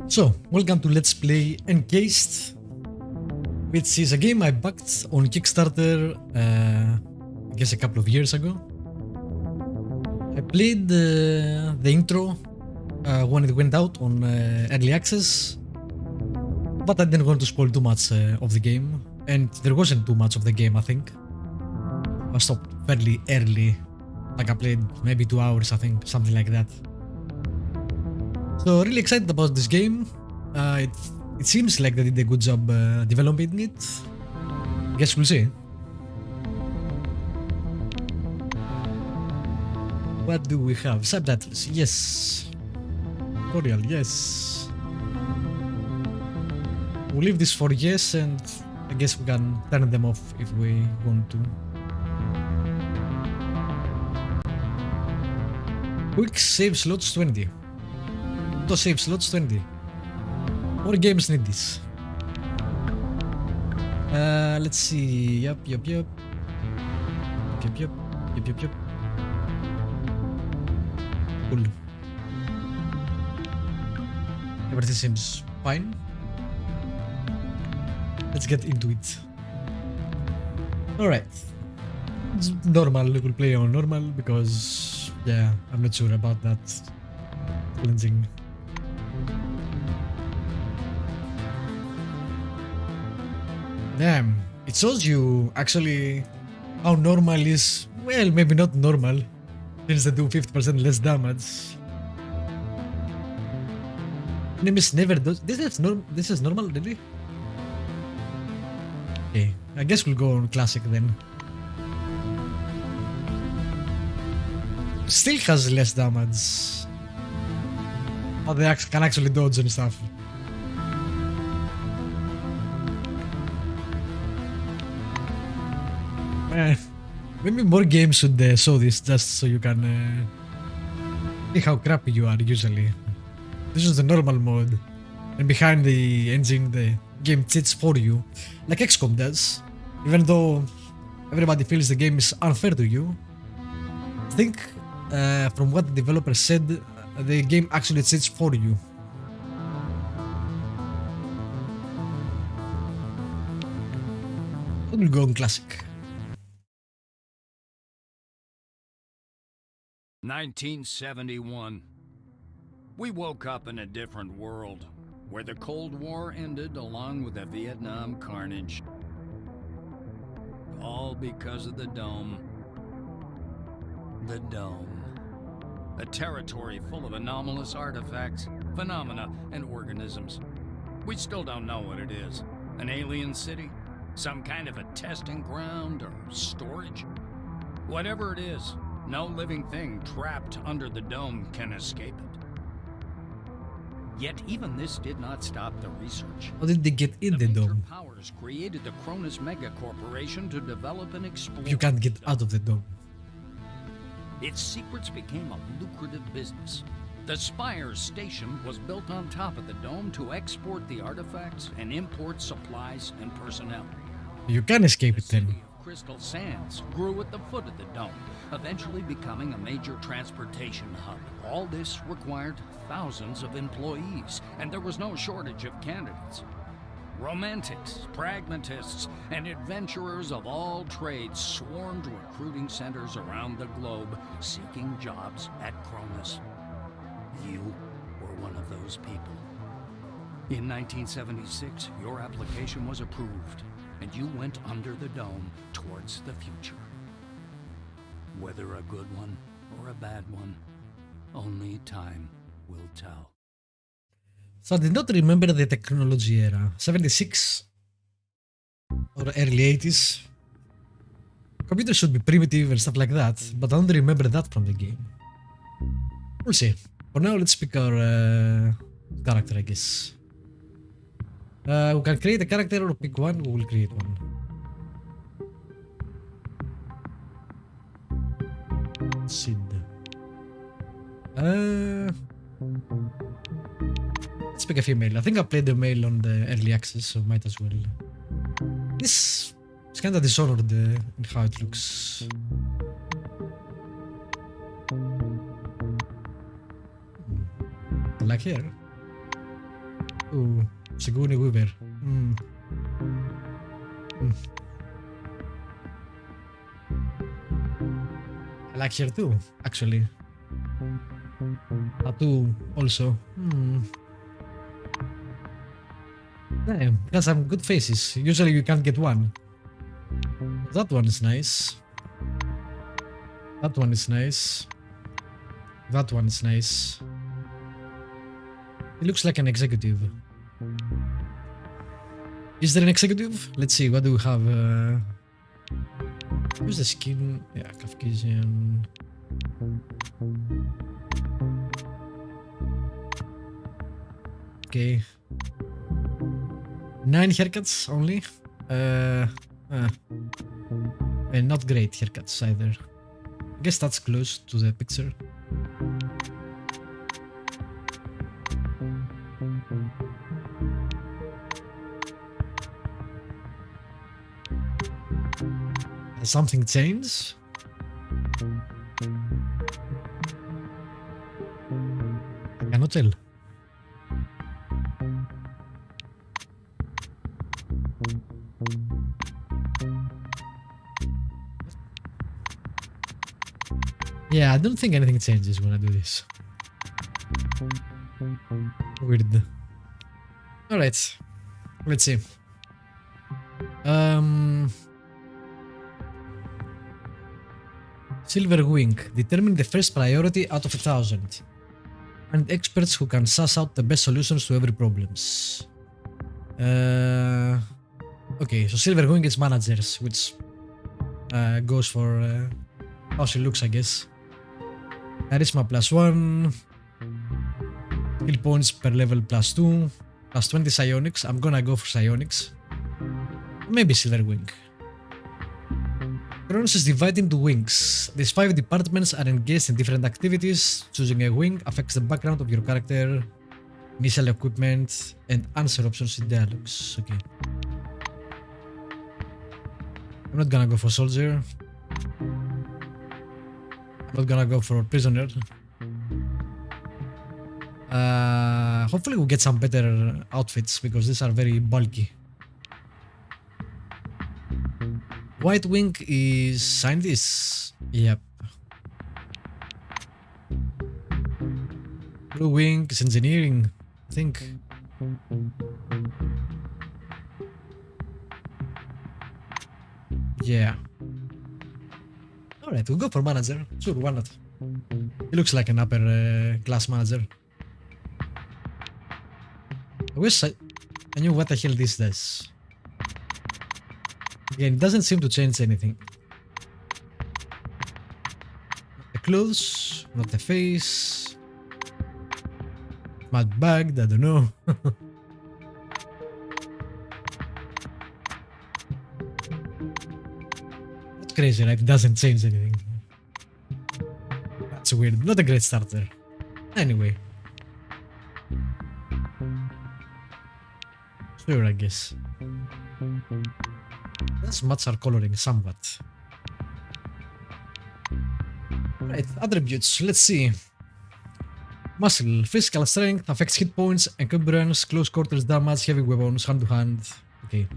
So, welcome to Let's Play Encased, which is a game I backed on Kickstarter, I guess a couple of years ago. I played the intro when it went out on early access, but I didn't want to spoil too much of the game, and there wasn't too much of the game, I think. I stopped fairly early, like I played maybe 2 hours, I think, something like that. So really excited about this game. It seems like they did a good job developing it. Guess we'll see. What do we have? Subtitles, yes. Tutorial, yes. We'll leave this for yes, and I guess we can turn them off if we want to. Quick save slots 20. Auto save slots 20. More games need this. Let's see. Yep. Cool. Everything seems fine. Let's get into it. Alright. It's normal. We'll play on normal because, yeah, I'm not sure about that cleansing. Damn, it shows you actually how normal is. Well, maybe not normal, since they do 50% less damage. Enemies never do. This is normal, really? Okay, I guess we'll go on classic then. Still has less damage. Oh, they can actually dodge and stuff. Maybe more games should show this just so you can see how crappy you are usually. This is the normal mode, and behind the engine the game cheats for you, like XCOM does. Even though everybody feels the game is unfair to you, I think from what the developer said, the game actually cheats for you. We'll go on classic. 1971. We woke up in a different world, where the Cold War ended along with the Vietnam carnage. All because of the Dome. The Dome. A territory full of anomalous artifacts, phenomena, and organisms. We still don't know what it is. An alien city? Some kind of a testing ground or storage? Whatever it is, no living thing trapped under the dome can escape it. Yet even this did not stop the research. How did they get in the dome? Powers created the CRONUS Corporation to develop and explore. You can't get out of the dome. Its secrets became a lucrative business. The Spires station was built on top of the dome to export the artifacts and import supplies and personnel. You can escape it then. Crystal Sands grew at the foot of the dome, eventually becoming a major transportation hub. All this required thousands of employees, and there was no shortage of candidates. Romantics, pragmatists, and adventurers of all trades swarmed recruiting centers around the globe, seeking jobs at CRONUS. You were one of those people. In 1976, your application was approved, and you went under the dome towards the future. Whether a good one or a bad one, only time will tell. So I did not remember the technology era. 76 or early 80s. Computers should be primitive and stuff like that, but I don't remember that from the game. We'll see. For now, let's pick our character, I guess. We can create a character or pick one. We will create one. Sid. Let's pick a female. I think I played the male on the early access, so might as well. This is kind of dishonored in how it looks. Like here. Ooh, Sigourney Weaver. I like her too, actually. Tattoo also. Yeah, got some good faces. Usually you can't get one. That one is nice. That one is nice. That one is nice. He looks like an executive. Is there an executive? Let's see, what do we have? Who's the skin? Yeah, Caucasian. Okay. 9 haircuts only. And not great haircuts either. I guess that's close to the picture. Has something changed? I cannot tell. Yeah, I don't think anything changes when I do this. Weird. Alright. Let's see. Silver Wing. Determine the first priority out of 1,000. Find experts who can suss out the best solutions to every problems. Okay, so Silver Wing is managers, which goes for how she looks, I guess. Charisma +1. Skill points per level +2. +20 psionics. I'm gonna go for psionics. Maybe Silver Wing. CRONUS is divided into wings. These 5 departments are engaged in different activities. Choosing a wing affects the background of your character, initial equipment, and answer options in dialogues. Okay. I'm not gonna go for soldier. I'm not gonna go for prisoner. Hopefully we'll get some better outfits because these are very bulky. White Wing is scientist. Yep. Blue Wing is engineering, I think. Yeah. Alright, we'll go for manager. Sure, why not? He looks like an upper class manager. I wish I knew what the hell this does. Again, it doesn't seem to change anything. Not the clothes, not the face. Mad bagged, I don't know. That's crazy, right? It doesn't change anything. That's weird. Not a great starter. Anyway. Sure, I guess. Let's match our coloring somewhat. Right, attributes, let's see. Muscle, physical strength, affects hit points, encumbrance, close quarters damage, heavy weapons, hand to hand. Okay.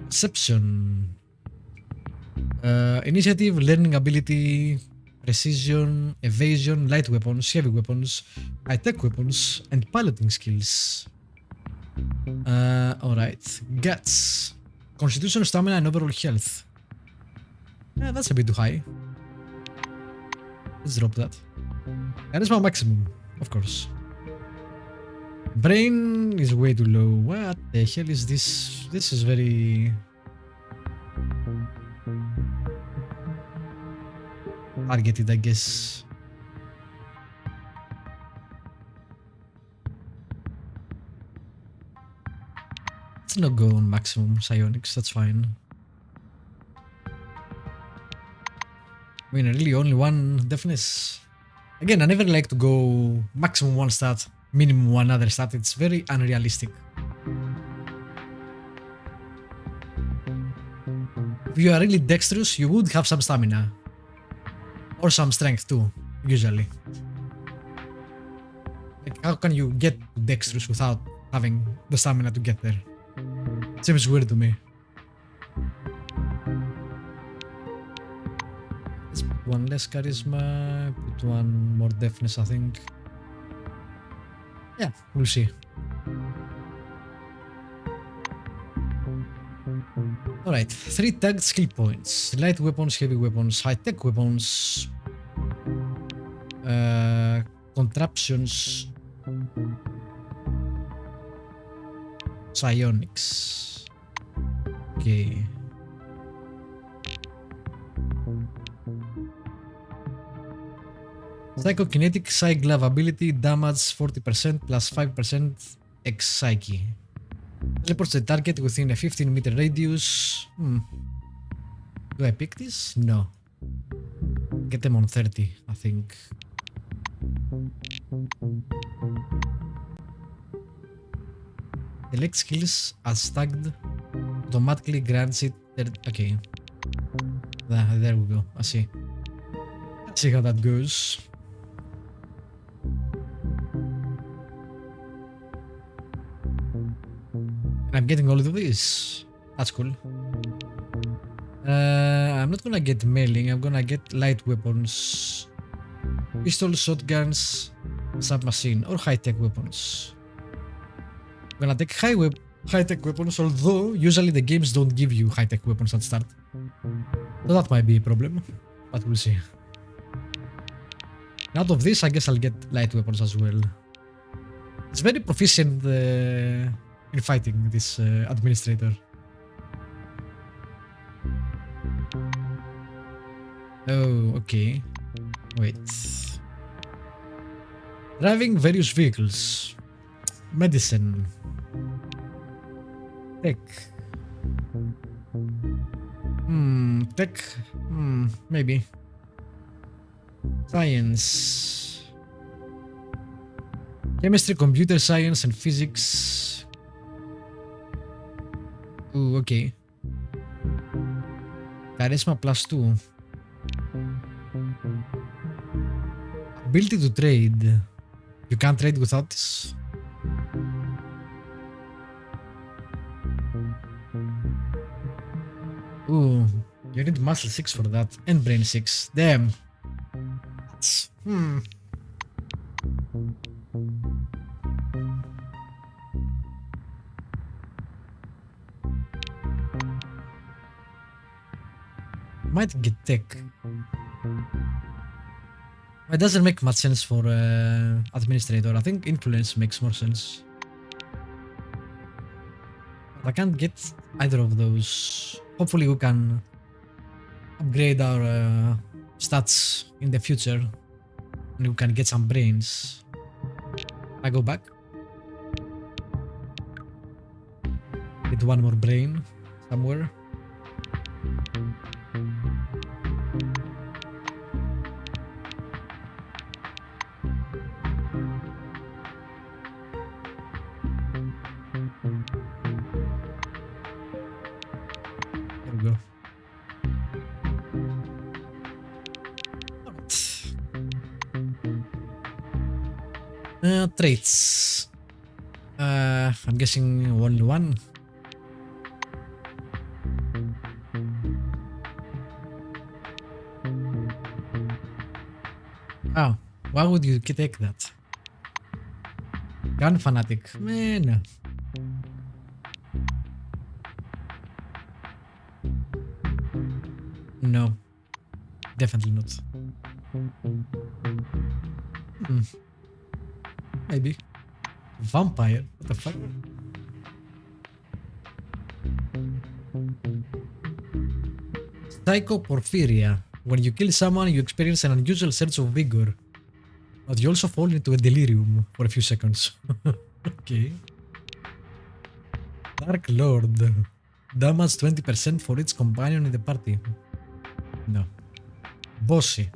Perception. Initiative, learning ability, precision, evasion, light weapons, heavy weapons, high-tech weapons, and piloting skills. Alright. Guts. Constitution, stamina, and overall health. Yeah, that's a bit too high. Let's drop that. Charisma maximum, of course. Brain is way too low. What the hell is this? This is very... targeted, I guess. Let's not go on maximum psionics, that's fine. I mean, really only one deafness. Again, I never like to go maximum one stat, minimum one other stat. It's very unrealistic. If you are really dexterous, you would have some stamina. Or some strength too, usually. Like, how can you get dexterous without having the stamina to get there. Seems weird to me. Let's put one less charisma, put one more deafness, I think. Yeah, we'll see. Alright, 3 tagged skill points. Light weapons, heavy weapons, high-tech weapons, contraptions, psionics. Okay. Psychokinetic Psy Glove ability, damage 40% plus 5% X Psyche. Teleports the target within a 15-meter radius. Do I pick this? No. Get them on 30, I think. Select skills as tagged. Automatically grants it. Okay. There we go. I see. Let's see how that goes. I'm getting all of this. That's cool. I'm not gonna get melee. I'm gonna get light weapons, pistols, shotguns, submachine, or high-tech weapons. I'm gonna take high-tech weapons, although usually the games don't give you high-tech weapons at start. So that might be a problem, but we'll see. Out of this, I guess I'll get light weapons as well. It's very proficient in fighting, this administrator. Oh, okay. Wait. Driving various vehicles. Medicine. Tech. Tech. Maybe. Science. Chemistry, computer science, and physics. Ooh, okay. Charisma +2. Ability to trade. You can't trade without this. Ooh, you need muscle 6 for that and brain 6. Damn. That's, Might get tech. It doesn't make much sense for administrator. I think influence makes more sense. But I can't get either of those. Hopefully we can upgrade our stats in the future and we can get some brains. I go back. Get one more brain somewhere. Traits. I'm guessing only one. Oh, why would you take that? Gun fanatic. Man. No. Definitely not. Maybe. Vampire? What the fuck? Psychoporphyria. When you kill someone, you experience an unusual sense of vigor. But you also fall into a delirium for a few seconds. Okay. Dark Lord. Damage 20% for each companion in the party. No. Bossy.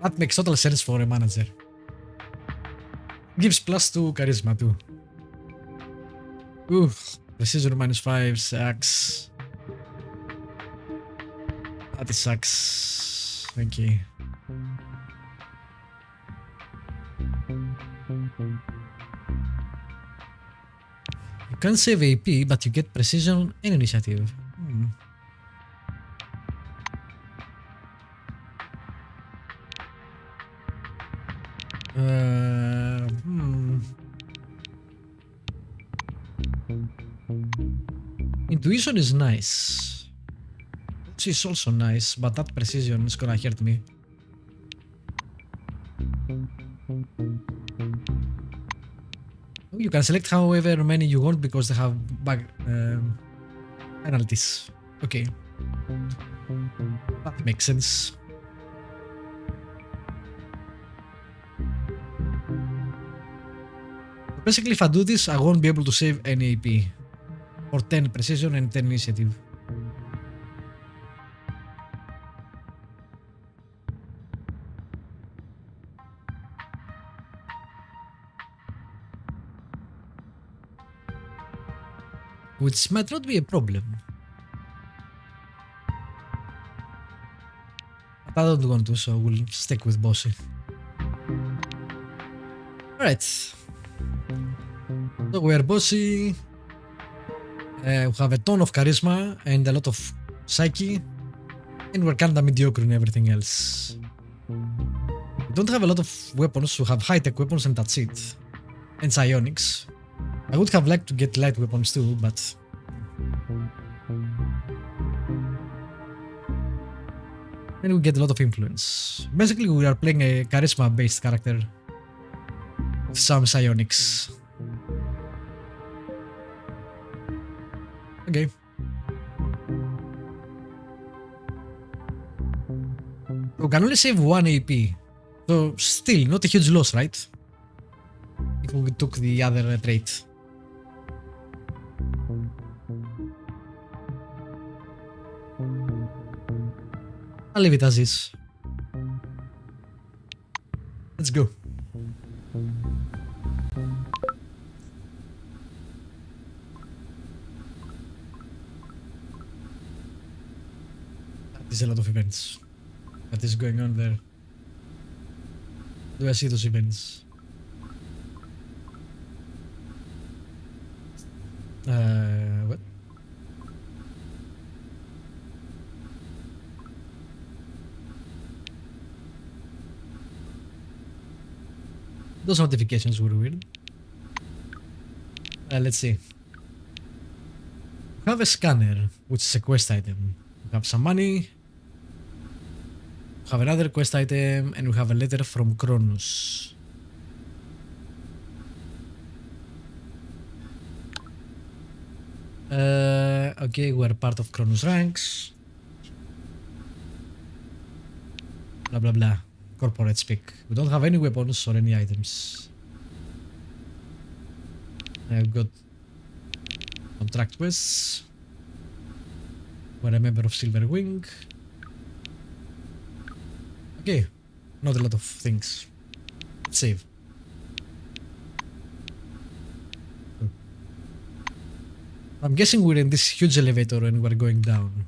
That makes total sense for a manager. Gives +2 charisma too. Ooh, precision -5 sucks. That sucks. Okay. can save AP, but you get precision and initiative. Intuition is nice. She's also nice, but that precision is gonna hurt me. You can select however many you want because they have penalties. Okay. That makes sense. Basically, if I do this, I won't be able to save any AP. For 10 precision and 10 initiative. Which might not be a problem. But I don't want to, so we'll stick with Bossy. Alright. So we're Bossy. We have a ton of charisma and a lot of psyche. And we're kinda mediocre in everything else. We don't have a lot of weapons, we have high-tech weapons and that's it. And psionics. I would have liked to get light weapons too, but... And we get a lot of influence. Basically, we are playing a charisma-based character with some psionics. Okay. We can only save 1 AP. So, still, not a huge loss, right? If we took the other trait. I'll leave it as is. Let's go. There's a lot of events. What is going on there? Do I see those events? What? Those notifications were weird. Let's see. We have a scanner, which is a quest item. We have some money. We have another quest item, and we have a letter from CRONUS. Okay, we're part of CRONUS ranks. Blah blah blah. Corporate speak. We don't have any weapons or any items. I've got contract quests. We're a member of Silver Wing. Okay, not a lot of things. Let's save. I'm guessing we're in this huge elevator and we're going down.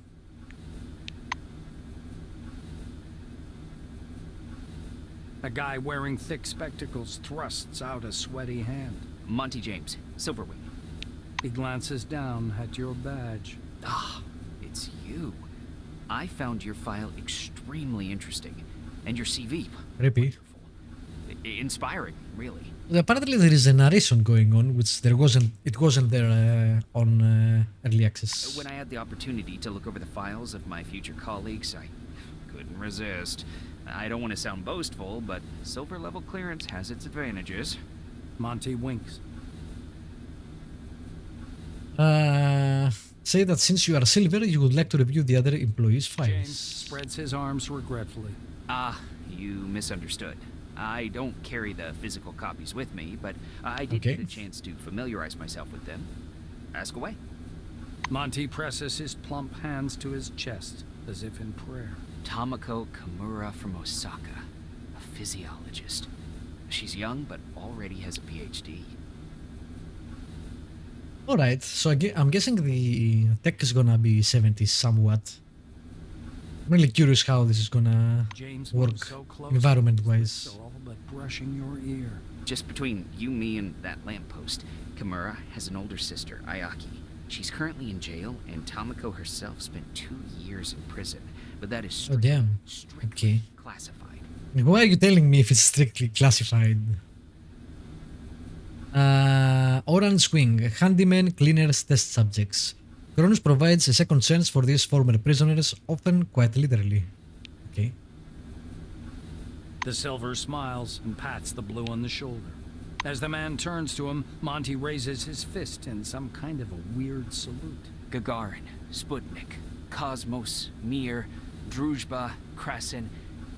A guy wearing thick spectacles thrusts out a sweaty hand. Monty James, Silverwing. He glances down at your badge. Ah, it's you. I found your file extremely interesting. And your CV. Creepy. Inspiring, really. Apparently there is a narration going on, which it wasn't there on early access. When I had the opportunity to look over the files of my future colleagues, I couldn't resist. I don't want to sound boastful, but silver level clearance has its advantages. Monty winks. Say that since you are silver, you would like to review the other employees' files. James spreads his arms regretfully. You misunderstood. I don't carry the physical copies with me, but I did get a chance to familiarize myself with them. Ask away. Monty presses his plump hands to his chest, as if in prayer. Tamako Kimura from Osaka, a physiologist. She's young, but already has a PhD. Alright, so I'm guessing the tech is gonna be 70s somewhat. I'm really curious how this is gonna James work moves so close, environment-wise. his lips are all but brushing your ear. Just between you, me, and that lamppost, Kimura has an older sister, Ayaki. She's currently in jail, and Tamako herself spent 2 years in prison. But that is Oh damn. strictly Okay. classified. Why are you telling me if it's strictly classified? Orange Wing, handymen, cleaners, test subjects. Cronus provides a second chance for these former prisoners, often quite literally. Okay. The silver smiles and pats the blue on the shoulder. As the man turns to him, Monty raises his fist in some kind of a weird salute. Gagarin, Sputnik, Cosmos, Mir, Druzhba, Krasin,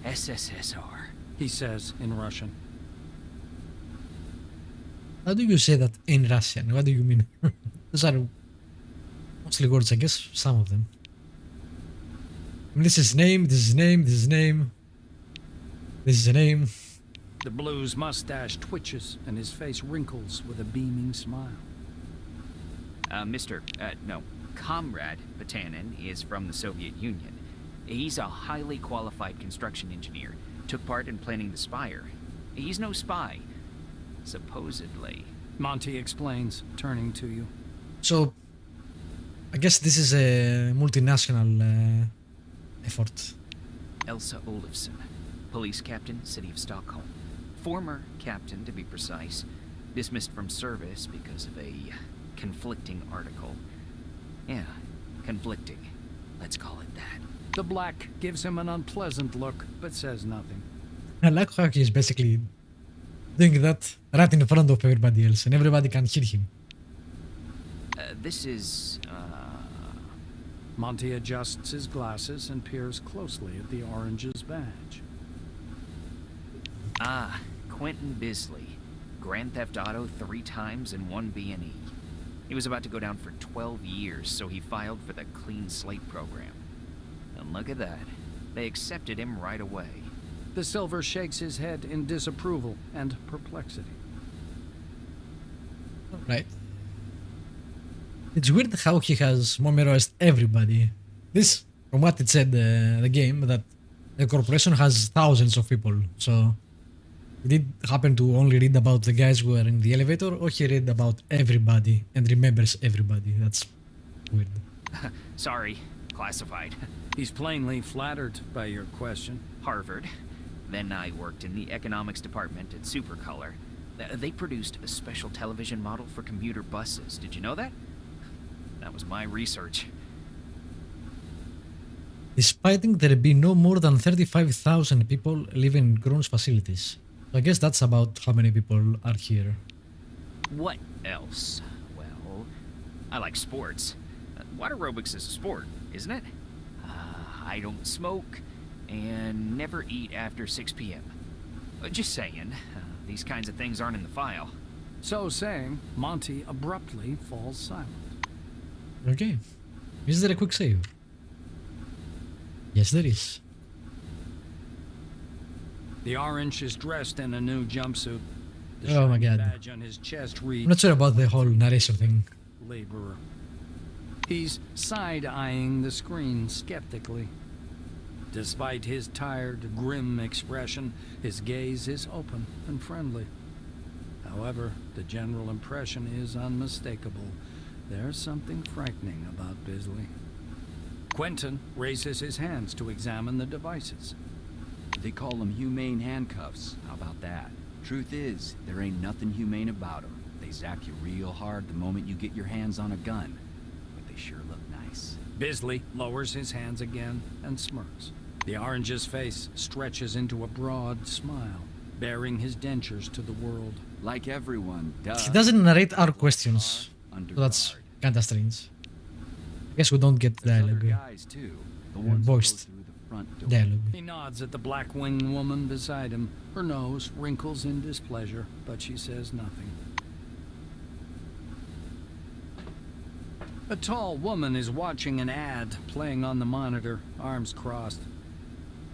SSSR. He says in Russian. How do you say that in Russian? What do you mean? Those are mostly words, I guess, some of them. I mean, this is name, this is name, this is name. This is a name. The blue's mustache twitches and his face wrinkles with a beaming smile. Comrade Patanin is from the Soviet Union. He's a highly qualified construction engineer. Took part in planning the spire. He's no spy. Supposedly. Monty explains, turning to you. So, I guess this is a multinational effort. Elsa Olofsson, police captain, City of Stockholm. Former captain, to be precise. Dismissed from service because of a conflicting article. Yeah, conflicting. Let's call it that. The black gives him an unpleasant look, but says nothing. I like how he's basically doing that right in front of everybody else, and everybody can hear him. This is, Monty adjusts his glasses and peers closely at the orange's badge. Quentin Bisley. Grand Theft Auto 3 times and 1 B&E. He was about to go down for 12 years, so he filed for the Clean Slate program. And look at that. They accepted him right away. The silver shakes his head in disapproval and perplexity. Right. It's weird how he has memorized everybody. This, from what it said, the game, that the corporation has thousands of people, so he did happen to only read about the guys who are in the elevator, or he read about everybody and remembers everybody. That's weird. Sorry, classified. He's plainly flattered by your question. Harvard. Then I worked in the economics department at Supercolor. They produced a special television model for commuter buses. Did you know that? That was my research. Despite there be no more than 35,000 people living in Cronus facilities. So I guess that's about how many people are here. What else? Well, I like sports. Water aerobics is a sport, isn't it? I don't smoke and never eat after 6 p.m. Just saying, these kinds of things aren't in the file. So saying, Monty abruptly falls silent. Okay. Is there a quick save? Yes, there is. The orange is dressed in a new jumpsuit. The Oh my shiny God. badge on his chest reads, I'm not sure about the whole narration thing. laborer. He's side-eyeing the screen skeptically. Despite his tired, grim expression, his gaze is open and friendly. However, the general impression is unmistakable. There's something frightening about Bisley. Quentin raises his hands to examine the devices. They call them humane handcuffs. How about that? Truth is, there ain't nothing humane about them. They zap you real hard the moment you get your hands on a gun. But they sure look nice. Bisley lowers his hands again and smirks. The orange's face stretches into a broad smile, bearing his dentures to the world. Like everyone, duh. He doesn't narrate our questions, Under so that's guard. kinda strange. I guess we don't get There's other dialogue. guys too. The ones who go voiced through the front door. Dialogue. He nods at the black-winged woman beside him. Her nose wrinkles in displeasure, but she says nothing. A tall woman is watching an ad playing on the monitor, arms crossed.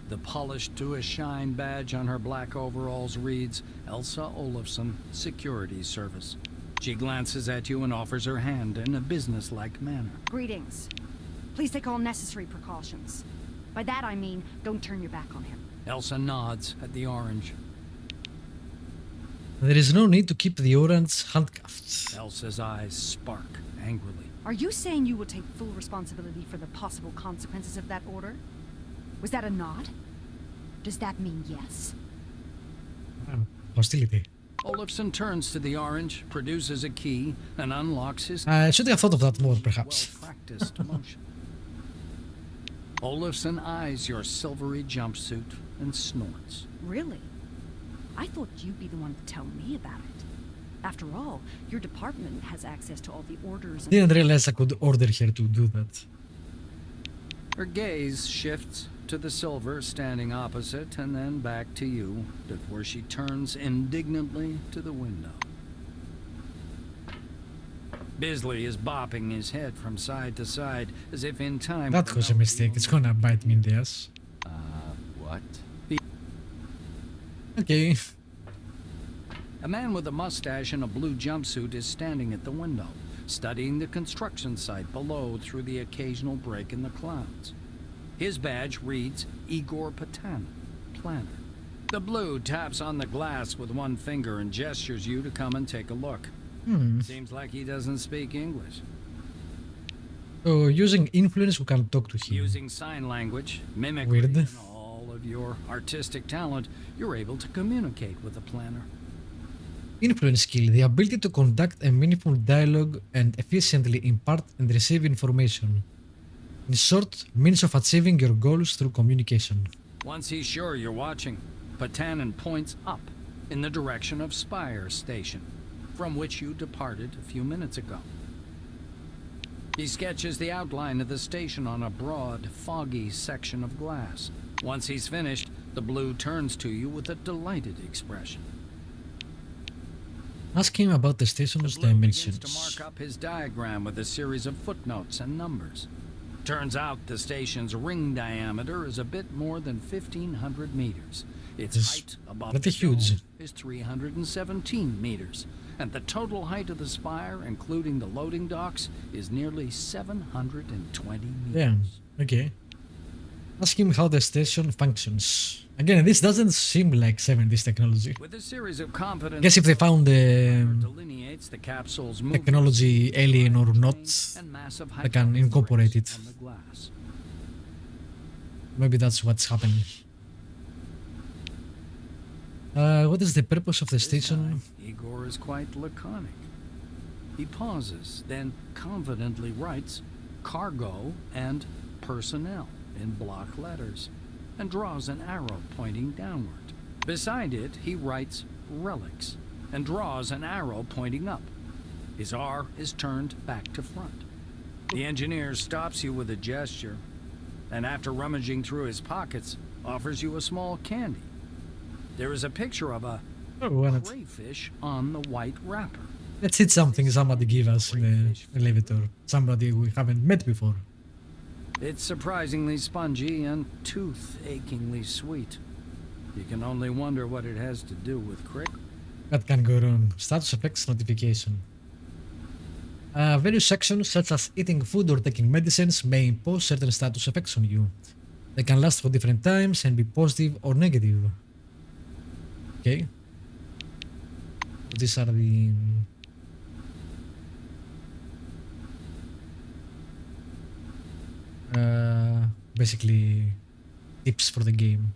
The polished to a shine badge on her black overalls reads, Elsa Olofsson, Security Service. She glances at you and offers her hand in a businesslike manner. Greetings. Please take all necessary precautions. By that I mean, don't turn your back on him. Elsa nods at the orange. There is no need to keep the orange handcuffed. Elsa's eyes spark angrily. Are you saying you will take full responsibility for the possible consequences of that order? Was that a nod? Does that mean yes? Hostility. Olafson turns to the orange, produces a key, and unlocks his I should have thought of that more, perhaps. well-practiced motion. Olafson eyes your silvery jumpsuit and snorts. Really? I thought you'd be the one to tell me about it. After all, your department has access to all the orders and... Didn't realize I could order her to do that. Her gaze shifts to the silver standing opposite and then back to you before she turns indignantly to the window. Bisley is bopping his head from side to side as if in time... That was a mistake. It's gonna bite me in the ass. What? Okay. A man with a mustache and a blue jumpsuit is standing at the window, studying the construction site below through the occasional break in the clouds. His badge reads Igor Patan, planner. The blue taps on the glass with one finger and gestures you to come and take a look. Seems like he doesn't speak English. So, using influence, we can talk to him. Using sign language, mimicry, Weird. and all of your artistic talent, you're able to communicate with the planner. Influence skill, the ability to conduct a meaningful dialogue and efficiently impart and receive information. In short, means of achieving your goals through communication. Once he's sure you're watching, Patanin points up in the direction of Spire Station, from which you departed a few minutes ago. He sketches the outline of the station on a broad, foggy section of glass. Once he's finished, the blue turns to you with a delighted expression. Ask him about the station's Blue begins dimensions. to mark up his diagram with a series of footnotes and numbers. Turns out the station's ring diameter is a bit more than 1,500 meters. Its It's height above pretty the dome huge. is 317 meters, and the total height of the spire, including the loading docks, is nearly 720 meters. Yeah, okay. Ask him how the station functions. Again, this doesn't seem like 70s technology. With a series of confident Guess if they found the delineates the capsule's movement technology alien or not, and massive they can hydraulic incorporate brakes it. on the glass. Maybe that's what's happening. What is the purpose of the This station? time, Igor is quite laconic. He pauses, then confidently writes cargo and personnel in block letters and draws an arrow pointing downward. Beside it, he writes relics and draws an arrow pointing up. His R is turned back to front. The engineer stops you with a gesture and after rummaging through his pockets, offers you a small candy. There is a picture of a Oh, why not? crayfish on the white wrapper. Let's hit something somebody give us in the elevator. Somebody we haven't met before. It's surprisingly spongy and tooth-achingly sweet. You can only wonder what it has to do with cray. That can go wrong. Status effects notification. Various sections such as eating food or taking medicines may impose certain status effects on you. They can last for different times and be positive or negative. Okay. These are the... basically tips for the game.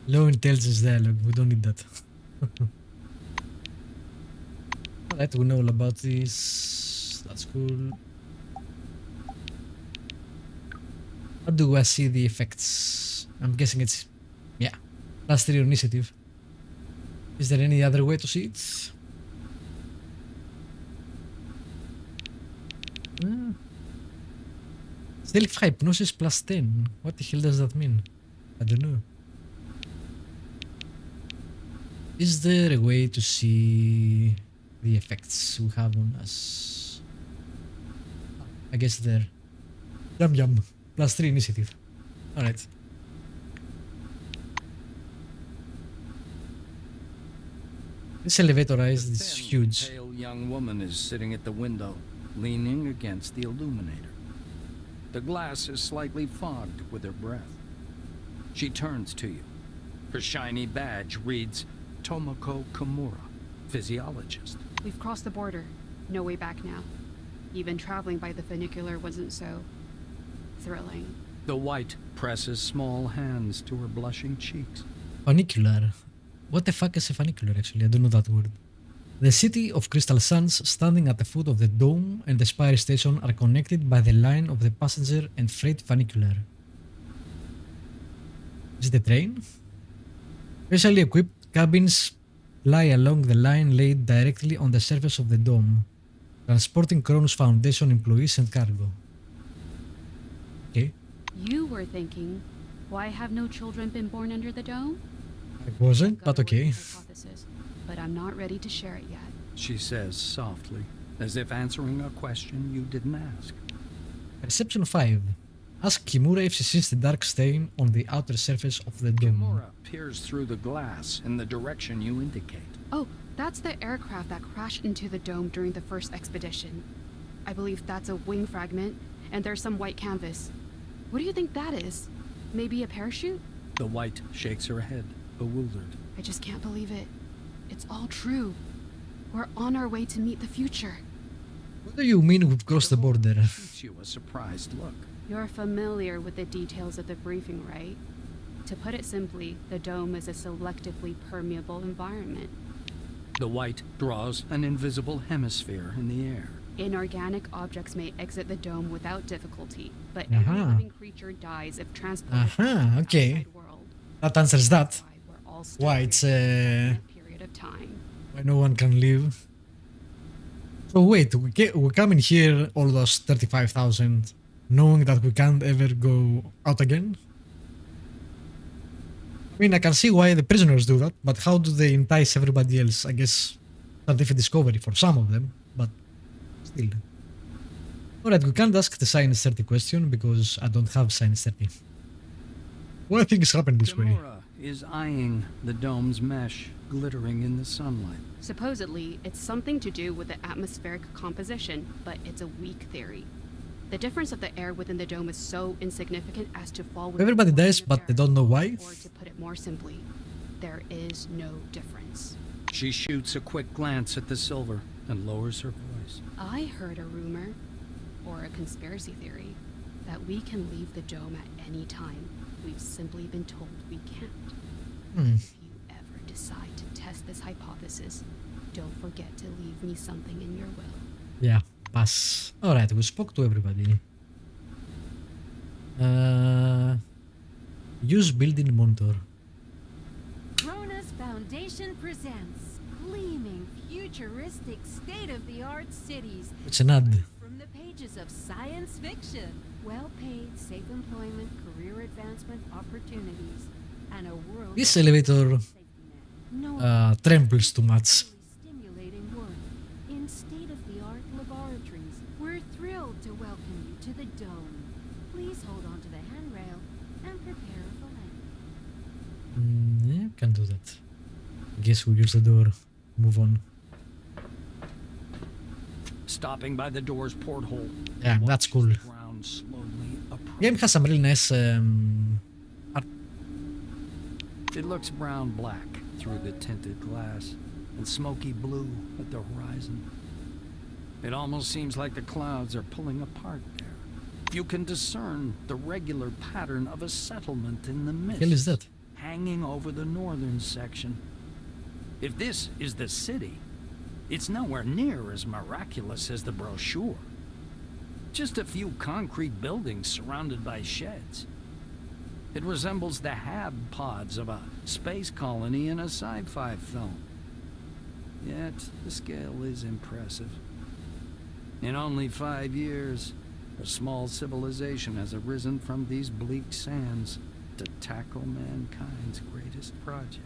Low intelligence dialogue, we don't need that. Alright, we know all about this. That's cool. How do I see the effects? I'm guessing it's... yeah. +3 initiative. Is there any other way to see it? Self-hypnosis +10. What the hell does that mean? I don't know. Is there a way to see the effects we have on us? I guess there. Yum yum. +3 initiative. Alright. This elevator is Thin, huge. pale young woman is sitting at the window, leaning against the illuminator. The glass is slightly fogged with her breath. She turns to you. Her shiny badge reads Tomoko Kimura, physiologist. We've crossed the border. No way back now. Even traveling by the funicular wasn't so thrilling. The white presses small hands to her blushing cheeks. Funicular. What the fuck is a funicular actually? I don't know that word. The city of Crystal Suns, standing at the foot of the dome, and the Spire Station are connected by the line of the passenger and freight funicular. Is it a train? Specially equipped cabins lie along the line laid directly on the surface of the dome, transporting CRONUS Foundation employees and cargo. Okay. You were thinking, why have no children been born under the dome? I wasn't, but Got a okay. working hypothesis, but I'm not ready to share it yet. She says softly, as if answering a question you didn't ask. Perception 5. Ask Kimura if she sees the dark stain on the outer surface of the dome. Kimura peers through the glass in the direction you indicate. Oh, that's the aircraft that crashed into the dome during the first expedition. I believe that's a wing fragment, and there's some white canvas. What do you think that is? Maybe a parachute? The white shakes her head, bewildered. I just can't believe it. It's all true. We're on our way to meet the future. What do you mean we've crossed the border? Shoots you a surprised look. You're familiar with the details of the briefing, right? To put it simply, the dome is a selectively permeable environment. The white draws an invisible hemisphere in the air. Inorganic objects may exit the dome without difficulty, but Uh-huh. every living creature dies if transported to Uh-huh, the okay. outside world. That answers that. Why we're all stuck Why here it's for a period of time. why no one can live. So wait, we come in here all those 35,000, knowing that we can't ever go out again. I mean, I can see why the prisoners do that, but how do they entice everybody else? I guess scientific discovery for some of them, but still. Alright, we can't ask the Science 30 question because I don't have Science 30. Why things happen this way? Kimura is eyeing the dome's mesh, glittering in the sunlight. Supposedly, it's something to do with the atmospheric composition, but it's a weak theory. The difference of the air within the dome is so insignificant as to fall within Everybody the dies, volume of but they air. don't know why. Or to put it more simply, there is no difference. She shoots a quick glance at the silver and lowers her voice. I heard a rumor, or a conspiracy theory, that we can leave the dome at any time. We've simply been told we can't. If you ever decide to test this hypothesis, don't forget to leave me something in your will. Yeah, pass. Alright, we spoke to everybody. Use building monitor. CRONUS Foundation presents gleaming, futuristic, state-of-the-art cities It's an ad. from the pages of science fiction. Well-paid, safe employment, career advancement opportunities, and a world This of elevator safety net. No trembles too much. stimulating work in state-of-the-art laboratories. We're thrilled to welcome you to the dome. Please hold on to the handrail and prepare for landing. Yeah, can do that. Guess we use the door. Move on. Stopping by the door's porthole. Yeah, that's cool. watches the ground slowly approach. Game has some really nice art. It looks brown-black through the tinted glass and smoky blue at the horizon. It almost seems like the clouds are pulling apart there. You can discern the regular pattern of a settlement in the mist. Hell is that? Hanging over the northern section. If this is the city, it's nowhere near as miraculous as the brochure. Just a few concrete buildings surrounded by sheds. It resembles the hab pods of a space colony in a sci-fi film. Yet, the scale is impressive. In only 5 years, a small civilization has arisen from these bleak sands to tackle mankind's greatest project.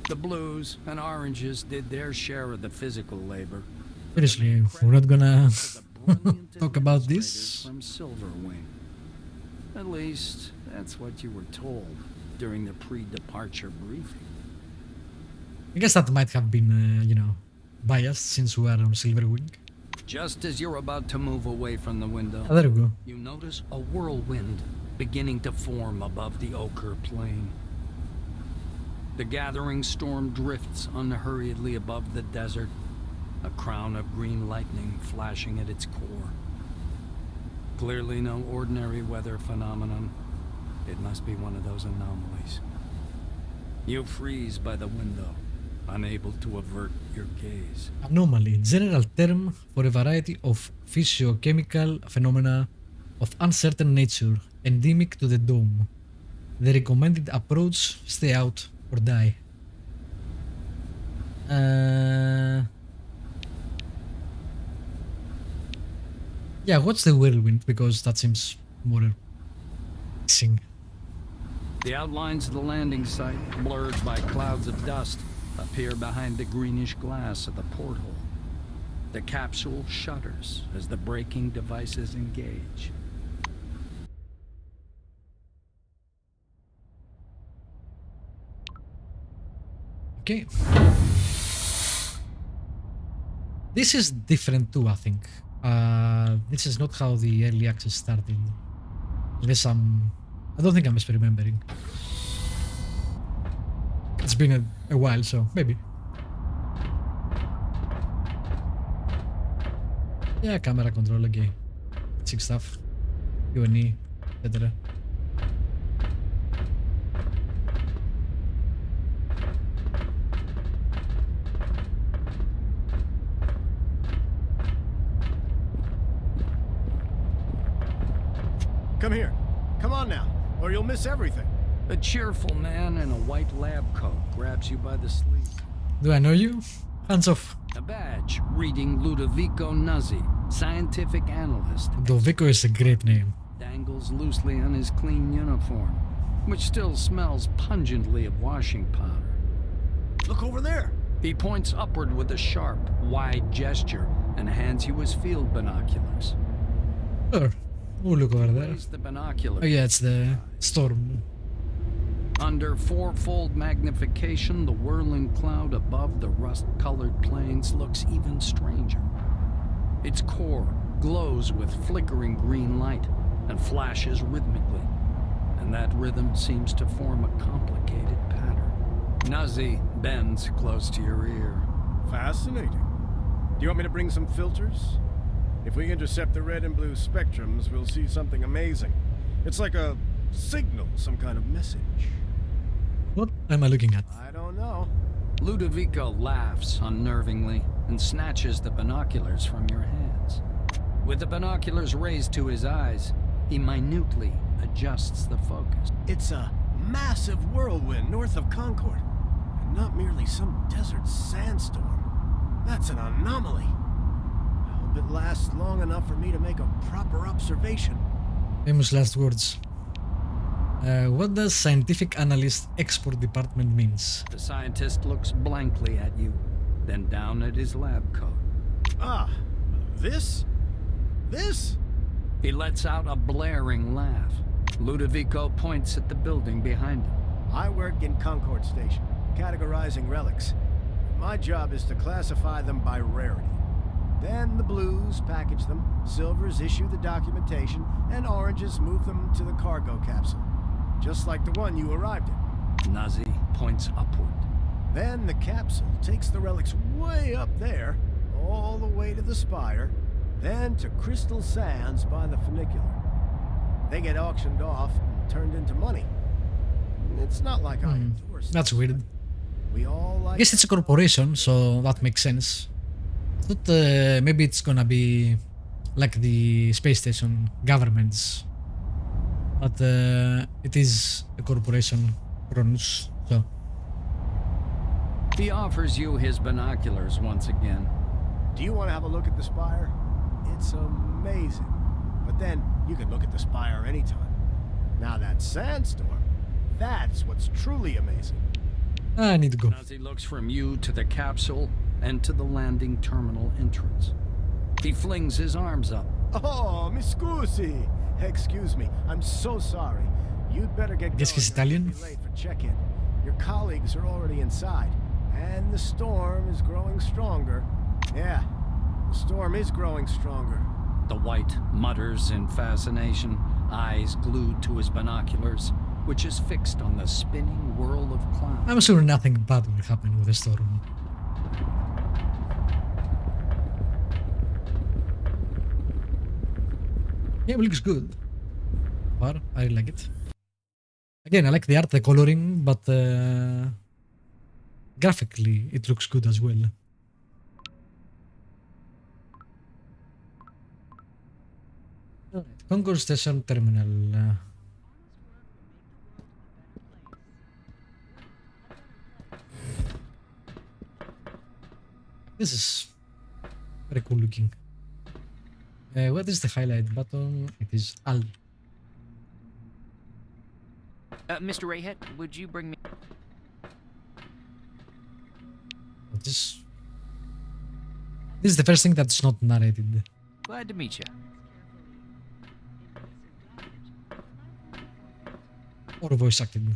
The blues and oranges did their share of the physical labor. Seriously, we're not gonna To the brilliant talk about administrators this. from Silverwing. At least, that's what you were told during the pre-departure briefing. I guess that might have been, biased since we are on Silverwing. Just as you're about to move away from the window, Ah, there we go. you notice a whirlwind beginning to form above the ochre plain. The gathering storm drifts unhurriedly above the desert, a crown of green lightning flashing at its core. Clearly no ordinary weather phenomenon. It must be one of those anomalies. You freeze by the window, unable to avert your gaze. Anomaly, general term for a variety of physiochemical phenomena of uncertain nature endemic to the dome. The recommended approach, stay out or die. Yeah, what's the whirlwind? Because that seems more missing. The outlines of the landing site, blurred by clouds of dust, appear behind the greenish glass of the porthole. The capsule shudders as the braking devices engage. Okay. This is different too, I think. This is not how the early access started. Unless I don't think I'm misremembering. It's been a while, so maybe. Yeah, camera control, okay. Basic stuff. Q&E, etc. Come here. Come on now, or you'll miss everything. A cheerful man in a white lab coat grabs you by the sleeve. Do I know you? Hands off. A badge reading Ludovico Nuzzi, scientific analyst, Ludovico is a great name. dangles loosely on his clean uniform, which still smells pungently of washing powder. Look over there. He points upward with a sharp, wide gesture and hands you his field binoculars. Sure. Oh, look over there. Raise the binoculars. Oh yeah, it's the storm. Under fourfold magnification, the whirling cloud above the rust-colored plains looks even stranger. Its core glows with flickering green light and flashes rhythmically, and that rhythm seems to form a complicated pattern. Nuzzi bends close to your ear. Fascinating. Do you want me to bring some filters? If we intercept the red and blue spectrums, we'll see something amazing. It's like a signal, some kind of message. What am I looking at? I don't know. Ludovico laughs unnervingly and snatches the binoculars from your hands. With the binoculars raised to his eyes, he minutely adjusts the focus. It's a massive whirlwind north of Concord, and not merely some desert sandstorm. That's an anomaly. I hope it lasts long enough for me to make a proper observation. Famous last words. What does scientific analyst export department means? The scientist looks blankly at you, then down at his lab coat. Ah, this? This? He lets out a blaring laugh. Ludovico points at the building behind him. I work in Concord Station, categorizing relics. My job is to classify them by rarity. Then the blues package them, silvers issue the documentation, and oranges move them to the cargo capsule. Just like the one you arrived in. Nuzzi points upward. Then the capsule takes the relics way up there, all the way to the spire, then to crystal sands by the funicular. They get auctioned off and turned into money. It's not like I endorse. That's weird. We all I like. guess it's a corporation, so that makes sense. I thought maybe it's gonna be like the space station governments. But it is a corporation, CRONUS, so. He offers you his binoculars once again. Do you want to have a look at the spire? It's amazing. But then you can look at the spire anytime. Now that sandstorm, that's what's truly amazing. I need to go. Nuzzi looks from you to the capsule and to the landing terminal entrance. He flings his arms up. Oh, mi scusi. Excuse me, I'm so sorry. You'd better get Guess he's going. Italian? You'll be late for check-in. Your colleagues are already inside, and the storm is growing stronger. Yeah, The storm is growing stronger. The white mutters in fascination, eyes glued to his binoculars, which is fixed on the spinning whirl of clouds. I'm sure nothing bad will happen with the storm. Game looks good. But I like it. Again, I like the art, the coloring, but graphically it looks good as well. Alright, Concord Station Terminal. This is very cool looking. What is the highlight button? It is Alt. Mr. Rayhead, would you bring me... This is the first thing that's not narrated. Glad to meet you. Or voice acted.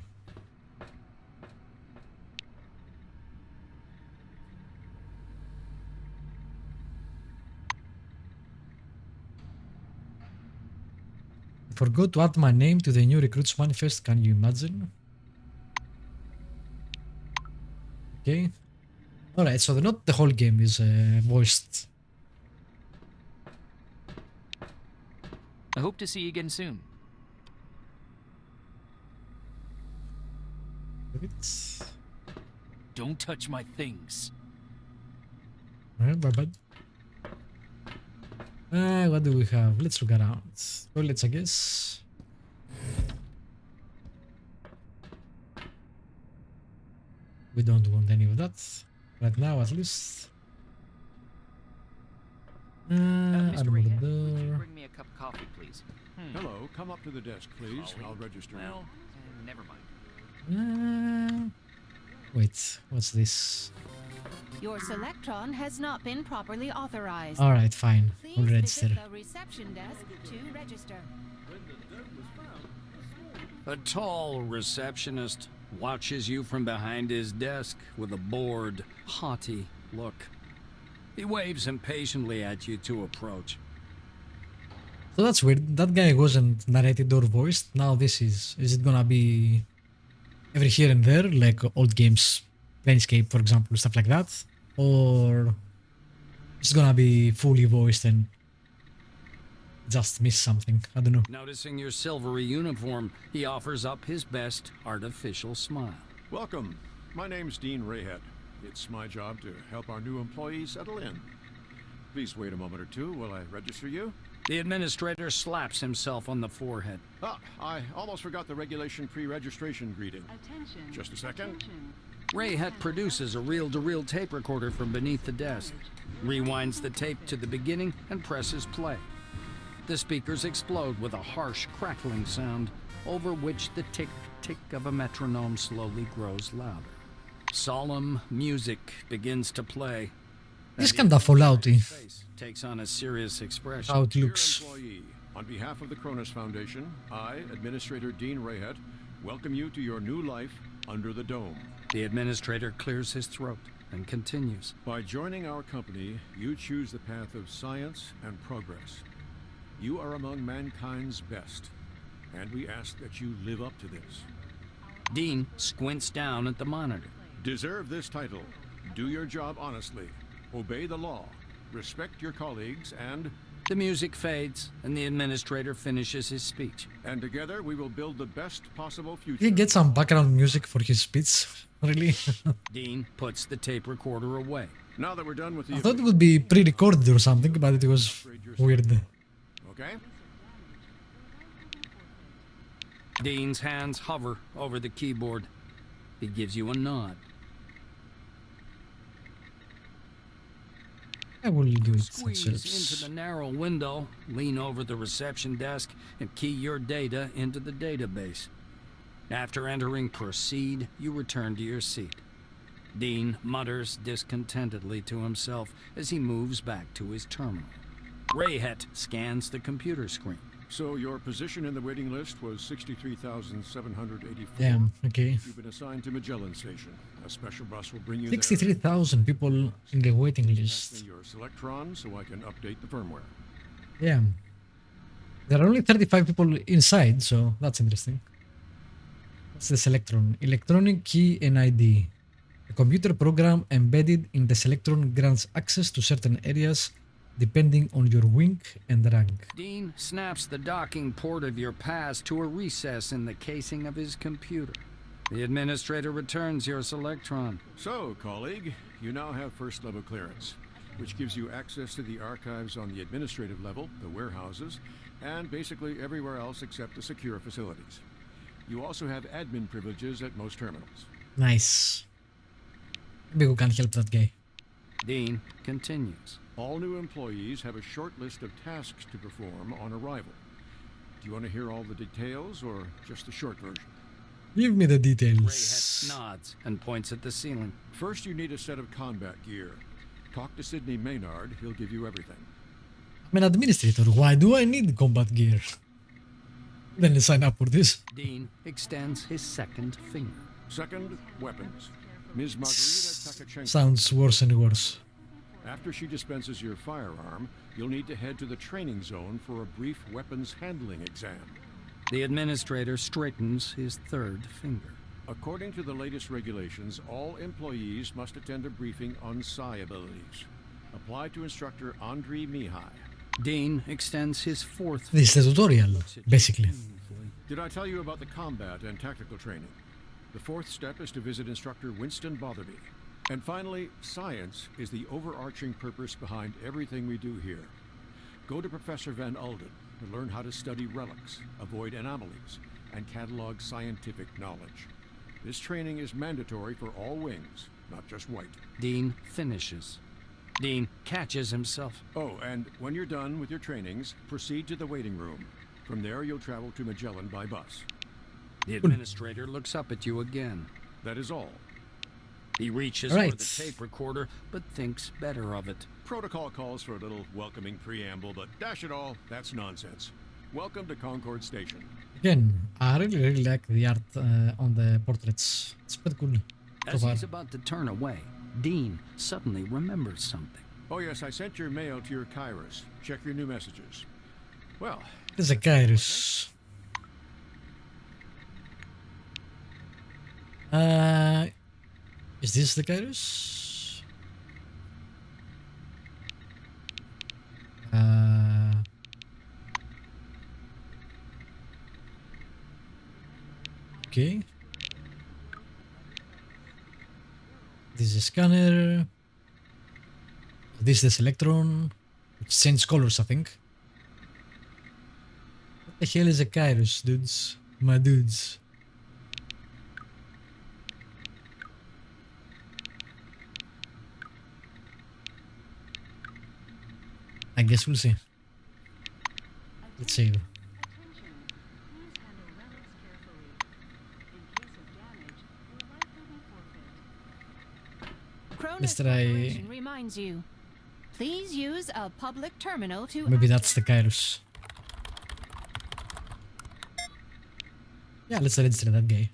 I forgot to add my name to the new recruits manifest, can you imagine? Okay. Alright, so not the whole game is voiced. I hope to see you again soon. Don't touch my things. Alright, bye-bye. What do we have? Let's look around. Toilets, I guess. We don't want any of that. Right now, at least. Mr. Rayhead, would you door. bring me a cup of coffee, please? Hello, come up to the desk, please. I'll register you. Well, never mind. Wait, what's this? Your Selectron has not been properly authorized. Alright, fine. Please We'll register. visit the reception desk to register. A tall receptionist watches you from behind his desk with a bored, haughty look. He waves impatiently at you to approach. So that's weird. That guy wasn't narrated or voiced. Now this is. Is it gonna be every here and there, like old games, Planescape, for example, stuff like that? Or it's gonna be fully voiced and just miss something? I don't know. Noticing your silvery uniform, he offers up his best artificial smile. Welcome. My name's Dean Rayhead. It's my job to help our new employees settle in. Please wait a moment or two while I register you. The administrator slaps himself on the forehead. Ah, I almost forgot the regulation pre-registration greeting. Just a second. Rayhead produces a reel-to-reel tape recorder from beneath the desk, rewinds the tape to the beginning, and presses play. The speakers explode with a harsh, crackling sound, over which the tick-tick of a metronome slowly grows louder. Solemn music begins to play. This kinda Fallouty. Face takes on a serious expression. How it Dear looks. employee, on behalf of the CRONUS Foundation, I, Administrator Dean Rayhead, welcome you to your new life under the dome. The administrator clears his throat and continues. By joining our company, you choose the path of science and progress. You are among mankind's best, and we ask that you live up to this. Dean squints down at the monitor. Deserve this title. Do your job honestly. Obey the law. Respect your colleagues and The music fades, and the administrator finishes his speech. together we will build the best possible future. He get some background music for his speech. Really? Dean puts the tape recorder away. Now that we're done with the I thought it would be pre-recorded or something, but it was weird. Okay? Dean's hands hover over the keyboard. He gives you a nod. I will do it. Squeeze into the narrow window, lean over the reception desk, and key your data into the database. After entering Proceed, you return to your seat. Dean mutters discontentedly to himself as he moves back to his terminal. Rayhead scans the computer screen. So your position in the waiting list was 63,784. Damn, okay. You've been assigned to Magellan Station. A special bus will bring you 63,000 people in the waiting there. list. Pass me your Selectron so I can update the firmware. Damn. There are only 35 people inside, so that's interesting. What's the Selectron? Electronic key and ID. A computer program embedded in the Selectron grants access to certain areas depending on your rank and rank. Dean snaps the docking port of your pass to a recess in the casing of his computer. The administrator returns your Selectron. So, colleague, you now have first-level clearance, which gives you access to the archives on the administrative level, the warehouses, and basically everywhere else except the secure facilities. You also have admin privileges at most terminals. Nice. Maybe we can help that guy. Dean continues. All new employees have a short list of tasks to perform on arrival. Do you want to hear all the details or just the short version? Give me the Rayhead details. nods and points at the ceiling. First, you need a set of combat gear. Talk to Sidney Maynard, he'll give you everything. I'm an administrator. Why do I need combat gear? Then sign up for this. Dean extends his second finger. Second, weapons. Ms. Margarita Takachenko. Sounds worse and worse. After she dispenses your firearm, you'll need to head to the training zone for a brief weapons handling exam. The administrator straightens his third finger. According to the latest regulations, all employees must attend a briefing on psi abilities. Apply to instructor Andriy Mihai. Dean extends his fourth This is the tutorial, basically. Did I tell you about the combat and tactical training? The fourth step is to visit instructor Winston Botherby. And finally, science is the overarching purpose behind everything we do here. Go to Professor Van Ulden to learn how to study relics, avoid anomalies, and catalog scientific knowledge. This training is mandatory for all wings, not just white. Dean finishes. Dean catches himself. Oh, and when you're done with your trainings, proceed to the waiting room. From there, you'll travel to Magellan by bus. The administrator looks up at you again. That is all. He reaches Right. for the tape recorder, but thinks better of it. Protocol calls for a little welcoming preamble, but dash it all, that's nonsense. Welcome to Concord Station. Again, I really like the art on the portraits. It's pretty cool. So As far. he's about to turn away, Dean suddenly remembers something. Oh yes, I sent your mail to your Kairos. Check your new messages. Well, There's a Kairos. Is this the Kairos? Okay. This is a scanner. This is the Electron. It changes colors, I think. What the hell is a Kairos, dudes? My dudes. I guess we'll see. Let's save. CRONUS Let's try- Corporation reminds you. Please use a public terminal to Maybe that's the Kairos. Yeah, let's register that guy.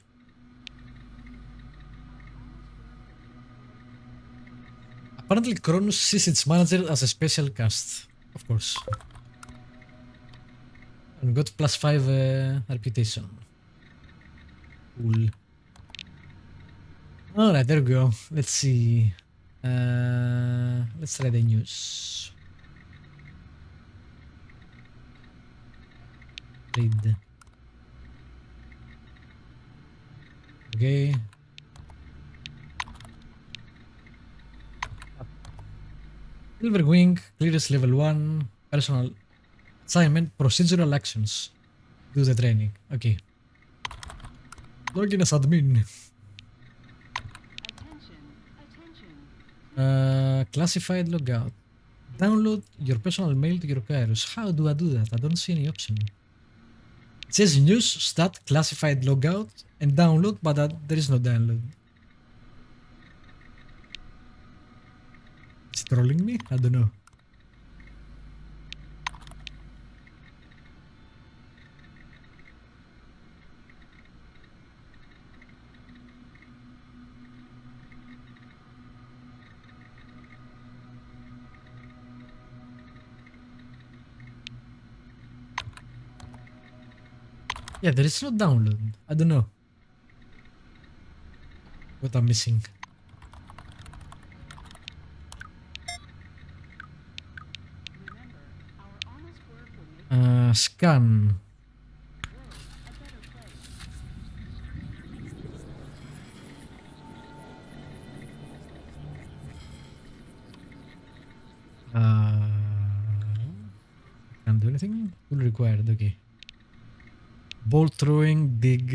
Apparently, Cronus sees its manager as a special cast. Of course. And got +5 reputation. Cool. Alright, there we go. Let's see. Let's try the news. Read. Okay. Silver Wing clears level 1. Personal assignment. Procedural actions. Do the training. Okay. Login as admin. Classified logout. Download your personal mail to your Kairos. How do I do that? I don't see any option. It says news, stat, classified logout, and download, but there is no download. Is it trolling me? I don't know. Yeah, there is no download. I don't know what I'm missing. Scan. Can't do anything. Tool required. Okay. Bolt throwing, dig,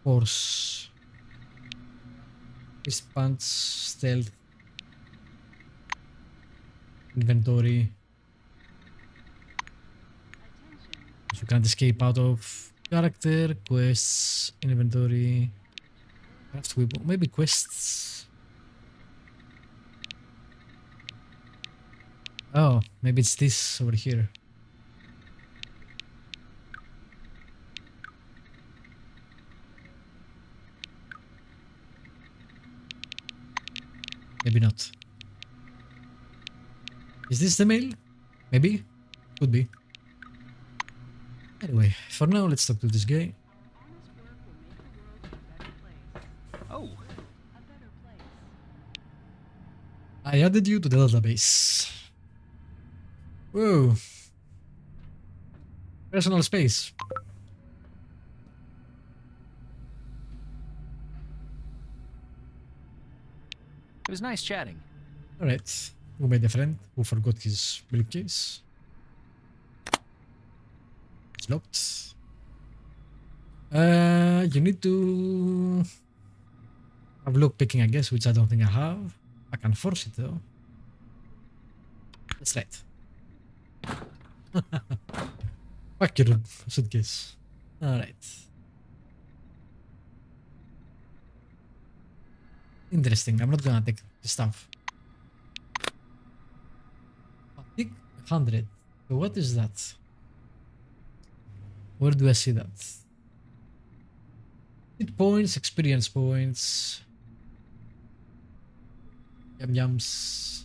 force, fist punch, stealth, inventory. You can't escape out of character, quests, inventory. Craft weapon, maybe quests. Oh, maybe it's this over here. Maybe not. Is this the mail? Maybe? Could be. Anyway, for now, let's talk to this guy. Oh, I added you to the database. Whoa. Personal space. it was nice chatting. Alright. Who made a friend who forgot his briefcase? It's locked. You need to have lock picking, I guess, which I don't think I have. I can force it though. That's right. Fuck your suitcase. Alright. Interesting. I'm not gonna take the stuff. Pick 100. So what is that? Where do I see that? Hit points, experience points. Yum yums.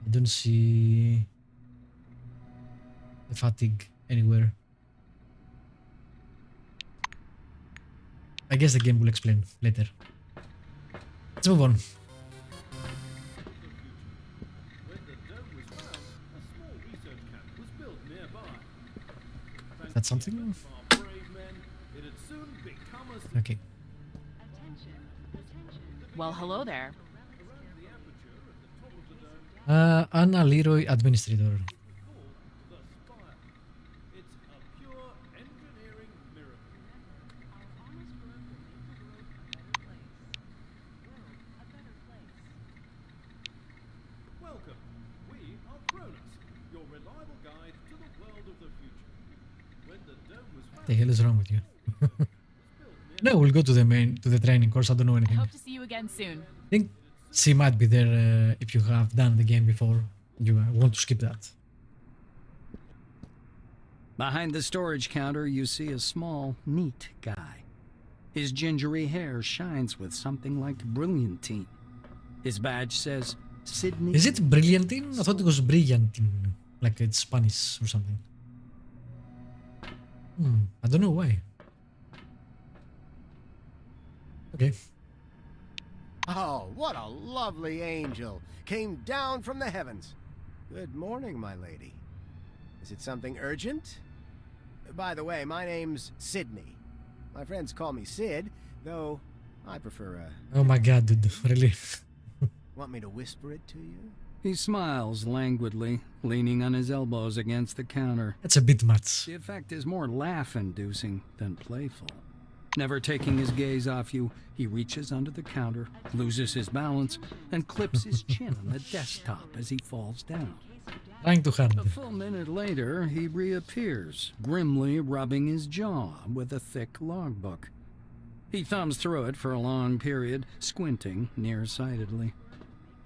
I don't see the fatigue anywhere. I guess the game will explain later. Let's move on. Is that something? Okay. Well, hello there. Anna Leroy Administrator. Welcome. We are CRONUS, your reliable guide to the world of the future. When the dome was What the hell is wrong with you? No, we'll go to the training course. I don't know I anything. hope to see you again soon. I think she might be there if you have done the game before. You want to skip that. Behind the storage counter, you see a small, neat guy. His gingery hair shines with something like brilliantine. His badge says, Sydney. Is it brilliantine? I thought it was brilliantine. Like it's Spanish or something. I don't know why. Okay. Oh, what a lovely angel. Came down from the heavens. Good morning, my lady. Is it something urgent? By the way, my name's Sydney. My friends call me Sid, though I prefer Oh my god, dude. Really? Want me to whisper it to you? He smiles languidly, leaning on his elbows against the counter. That's a bit much. The effect is more laugh-inducing than playful. Never taking his gaze off you, he reaches under the counter, loses his balance, and clips his chin on the desktop as he falls down. Trying too hard. A full minute later, he reappears, grimly rubbing his jaw with a thick logbook. He thumbs through it for a long period, squinting nearsightedly.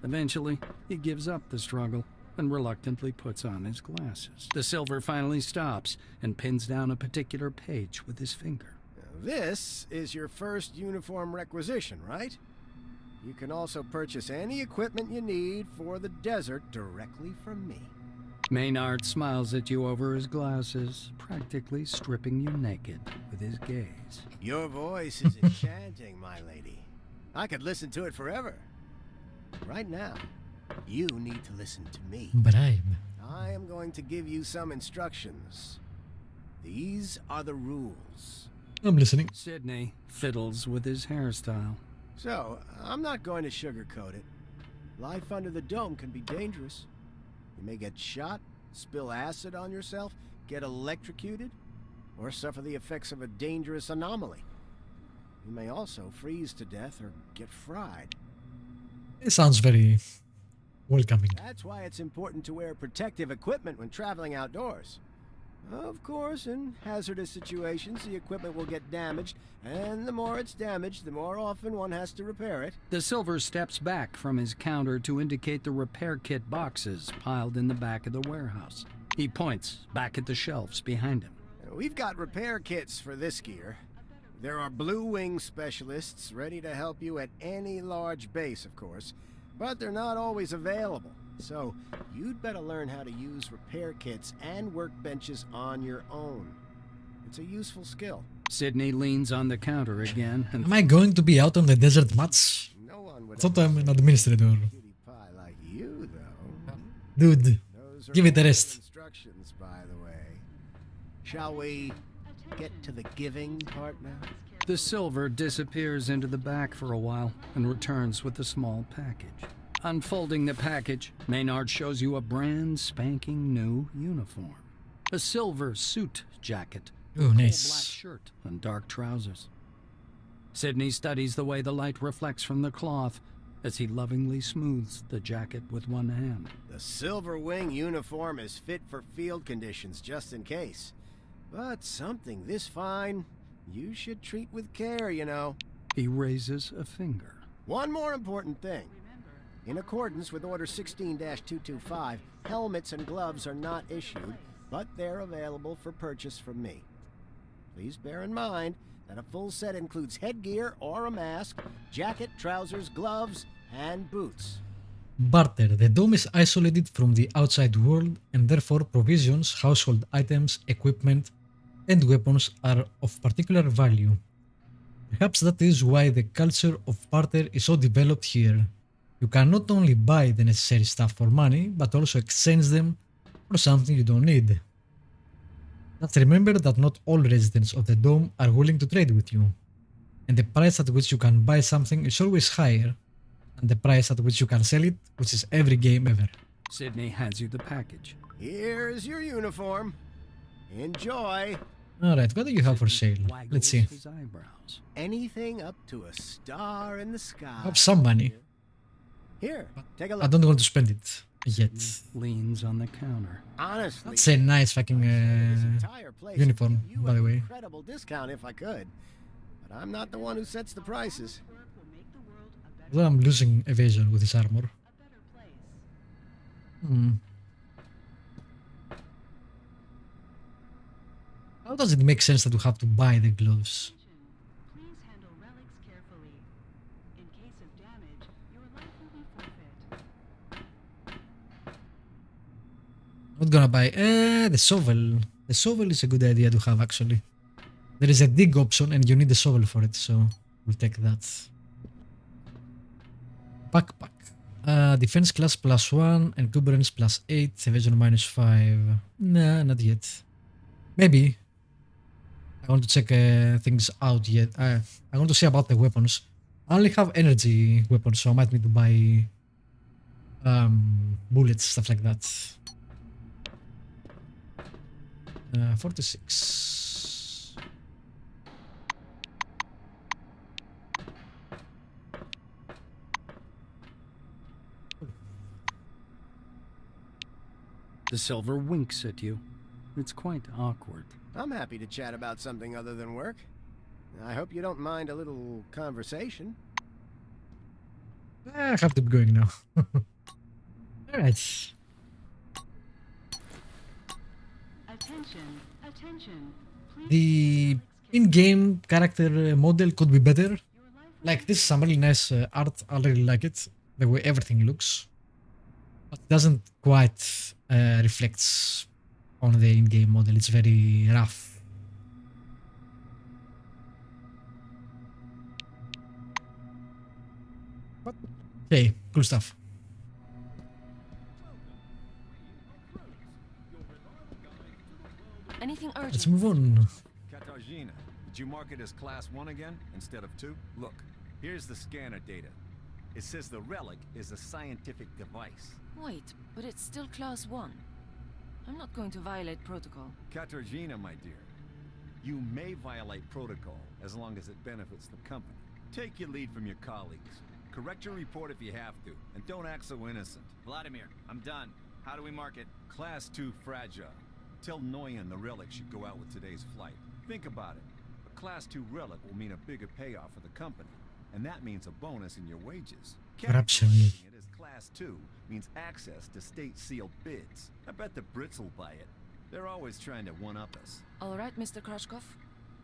Eventually, he gives up the struggle and reluctantly puts on his glasses. The silver finally stops and pins down a particular page with his finger. This is your first uniform requisition, right? You can also purchase any equipment you need for the desert directly from me. Maynard smiles at you over his glasses, practically stripping you naked with his gaze. Your voice is enchanting, my lady. I could listen to it forever. Right now, you need to listen to me. Bribe. I am going to give you some instructions. These are the rules. I'm listening. Sydney fiddles with his hairstyle. So, I'm not going to sugarcoat it. Life under the dome can be dangerous. You may get shot, spill acid on yourself, get electrocuted, or suffer the effects of a dangerous anomaly. You may also freeze to death or get fried. It sounds very welcoming. That's why it's important to wear protective equipment when traveling outdoors. Of course, in hazardous situations, the equipment will get damaged, and the more it's damaged, the more often one has to repair it. The Silver steps back from his counter to indicate the repair kit boxes piled in the back of the warehouse. He points back at the shelves behind him. We've got repair kits for this gear. There are Blue Wing specialists ready to help you at any large base, of course, but they're not always available. So, you'd better learn how to use repair kits and workbenches on your own. It's a useful skill. Sydney leans on the counter again and Am I going to be out on the desert much? No one would I thought I'm an administrator. cutie pie like you, though. Dude, Those are give it a only rest. Instructions, by the way. Shall we get to the giving part now? the Silver disappears into the back for a while and returns with a small package. Unfolding the package, Maynard shows you a brand spanking new uniform. A silver suit jacket, Oh, black nice. shirt, and dark trousers. Sydney studies the way the light reflects from the cloth as he lovingly smooths the jacket with one hand. The Silver Wing uniform is fit for field conditions, just in case. But something this fine, you should treat with care, you know. He raises a finger. One more important thing. In accordance with Order 16-225, helmets and gloves are not issued, but they're available for purchase from me. Please bear in mind that a full set includes headgear or a mask, jacket, trousers, gloves, and boots. Barter. The dome is isolated from the outside world and therefore provisions, household items, equipment, and weapons are of particular value. Perhaps that is why the culture of barter is so developed here. You can not only buy the necessary stuff for money, but also exchange them for something you don't need. Just remember that not all residents of the dome are willing to trade with you, and the price at which you can buy something is always higher than the price at which you can sell it, which is every game ever. Sydney hands you the package. Here's your uniform. Enjoy. Alright, what do you have for sale? Waggles Let's see. his eyebrows. Anything up to a star in the sky. I have some money. Here, take a I look. don't want to spend it yet. Leans on the counter. Honestly, That's a nice fucking this entire place uniform, would give you by the an way. incredible discount if I could, but I'm not the one who sets the prices. Although I'm losing evasion with this armor. How does it make sense that you have to buy the gloves? Please handle relics carefully. In case of damage, your life will be forfeit. Not gonna buy. The shovel. The shovel is a good idea to have actually. There is a dig option and you need a shovel for it, so we'll take that. Backpack. Defense class +1, encumbrance +8, evasion -5. Nah, not yet. Maybe. I want to check things out yet. I want to see about the weapons. I only have energy weapons, so I might need to buy bullets, stuff like that. 46. The Silver winks at you. It's quite awkward. I'm happy to chat about something other than work. I hope you don't mind a little conversation. I have to be going now. Alright. Attention, attention. Please The in-game character model could be better. Like, this is some really nice art. I really like it. The way everything looks. But it doesn't quite reflects on the in-game model. It's very rough. Okay, cool stuff. Anything urgent? Let's move on. Katarzyna, did you mark it as Class 1 again, instead of 2? Look, here's the scanner data. It says the relic is a scientific device. Wait, but it's still Class 1. I'm not going to violate protocol. Katarzyna, my dear, you may violate protocol as long as it benefits the company. Take your lead from your colleagues. Correct your report if you have to, and don't act so innocent. Vladimir, I'm done. How do we mark it? Class 2 fragile. Tell Noyan the relic should go out with today's flight. Think about it. A Class 2 relic will mean a bigger payoff for the company, and that means a bonus in your wages. Corruption. Categorizing it as Class 2 means access to state-sealed bids. I bet the Brits will buy it. They're always trying to one-up us. All right, Mr. Krashkov.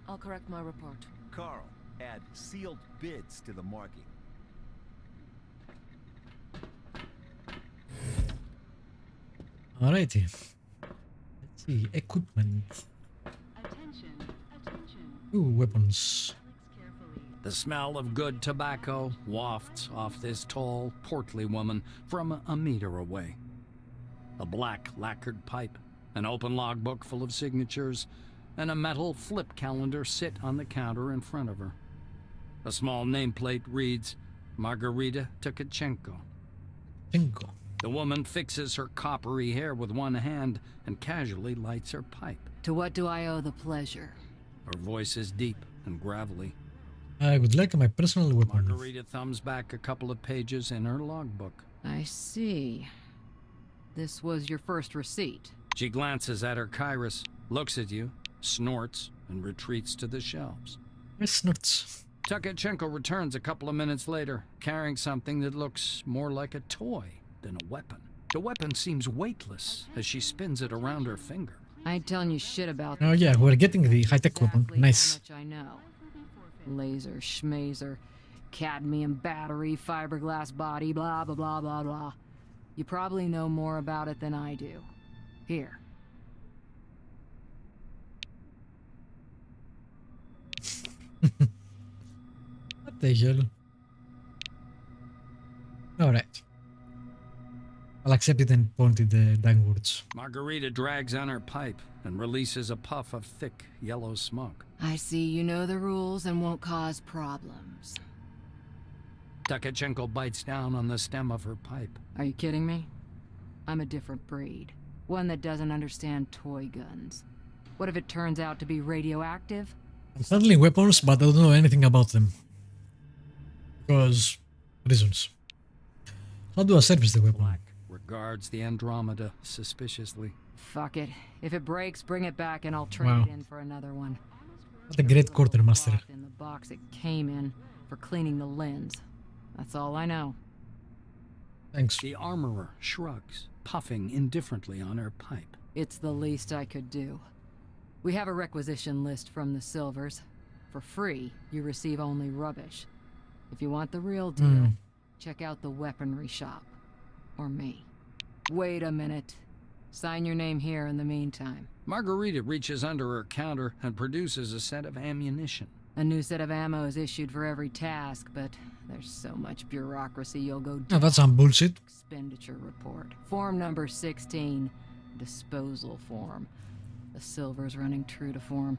I'll correct my report. Carl, add sealed bids to the marking. Alrighty. Let's see. Equipment. Ooh, weapons. The smell of good tobacco wafts off this tall, portly woman from a meter away. A black lacquered pipe, an open logbook full of signatures, and a metal flip calendar sit on the counter in front of her. A small nameplate reads, Margarita Tkachenko. Cinco. The woman fixes her coppery hair with one hand and casually lights her pipe. To what do I owe the pleasure? Her voice is deep and gravelly. I would like my personal weapon. Margarita thumbs back a couple of pages in her logbook. I see. This was your first receipt. She glances at her Kairos, looks at you, snorts, and retreats to the shelves. Yes, nuts. Tkachenko returns a couple of minutes later, carrying something that looks more like a toy than a weapon. The weapon seems weightless as she spins it around her finger. I ain't telling you shit about Oh yeah, we're getting the high-tech weapon. exactly Nice. how much I know. Laser, schmazer, cadmium battery, fiberglass body, blah, blah, blah, blah, blah. You probably know more about it than I do. Here. What the hell? Alright. I'll accept it and point it downwards. Margarita drags on her pipe and releases a puff of thick, yellow smoke. I see you know the rules and won't cause problems. Tkachenko bites down on the stem of her pipe. Are you kidding me? I'm a different breed. One that doesn't understand toy guns. What if it turns out to be radioactive? I'm handling weapons, but I don't know anything about them. Because... reasons. How do I service the weapon? Black regards the Andromeda suspiciously. Fuck it. If it breaks, bring it back and I'll trade Wow. it in for another one. What a great quartermaster. In the box it came in for cleaning the lens. That's all I know. Thanks. The armorer shrugs, puffing indifferently on her pipe. It's the least I could do. We have a requisition list from the Silvers. For free, you receive only rubbish. If you want the real deal, check out the weaponry shop. Or me. Wait a minute. Sign your name here in the meantime. Margarita reaches under her counter and produces a set of ammunition. A new set of ammo is issued for every task, but there's so much bureaucracy you'll go Oh, that's some bullshit. Expenditure report. Form number 16. Disposal form. The Silver's running true to form.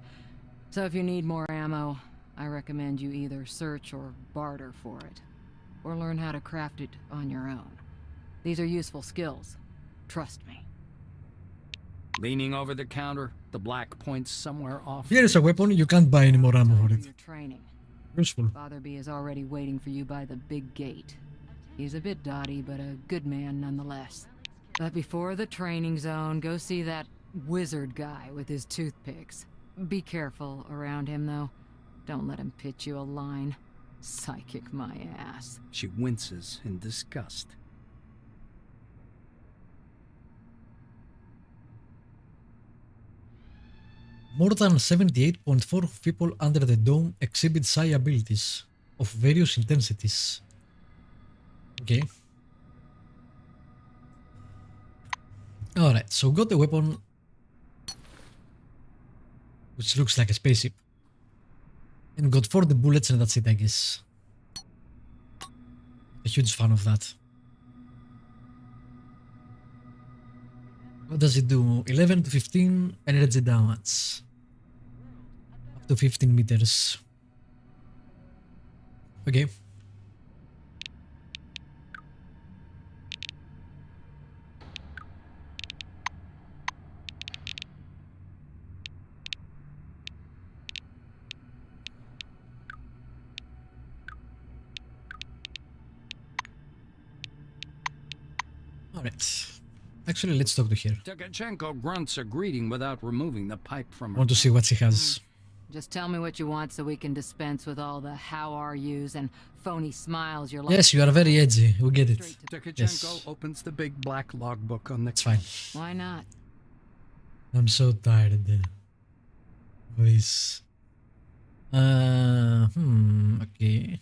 So if you need more ammo, I recommend you either search or barter for it. Or learn how to craft it on your own. These are useful skills. Trust me. Leaning over the counter, the black points somewhere off. Here is a weapon, you can't buy any more ammo for it. Your training. Useful. Fatherby is already waiting for you by the big gate. He's a bit dotty, but a good man nonetheless. But before the training zone, go see that wizard guy with his toothpicks. Be careful around him, though. Don't let him pitch you a line. Psychic my ass. She winces in disgust. More than 78.4 people under the dome exhibit psi abilities. of various intensities. Okay. Alright, so got the weapon, which looks like a spaceship. And got 40 bullets and that's it, I guess. A huge fan of that. What does it do? 11 to 15 energy damage. Up to 15 meters. Okay. Alright. Actually, let's talk to her. Tkachenko grunts a greeting without removing the pipe from I her. want to see what she has. Just tell me what you want so we can dispense with all the how are yous and phony smiles you're like. Yes, you are very edgy. We get it. Tkachenko Yes. opens the big black logbook on the It's fine. Why not? I'm so tired of this. Okay.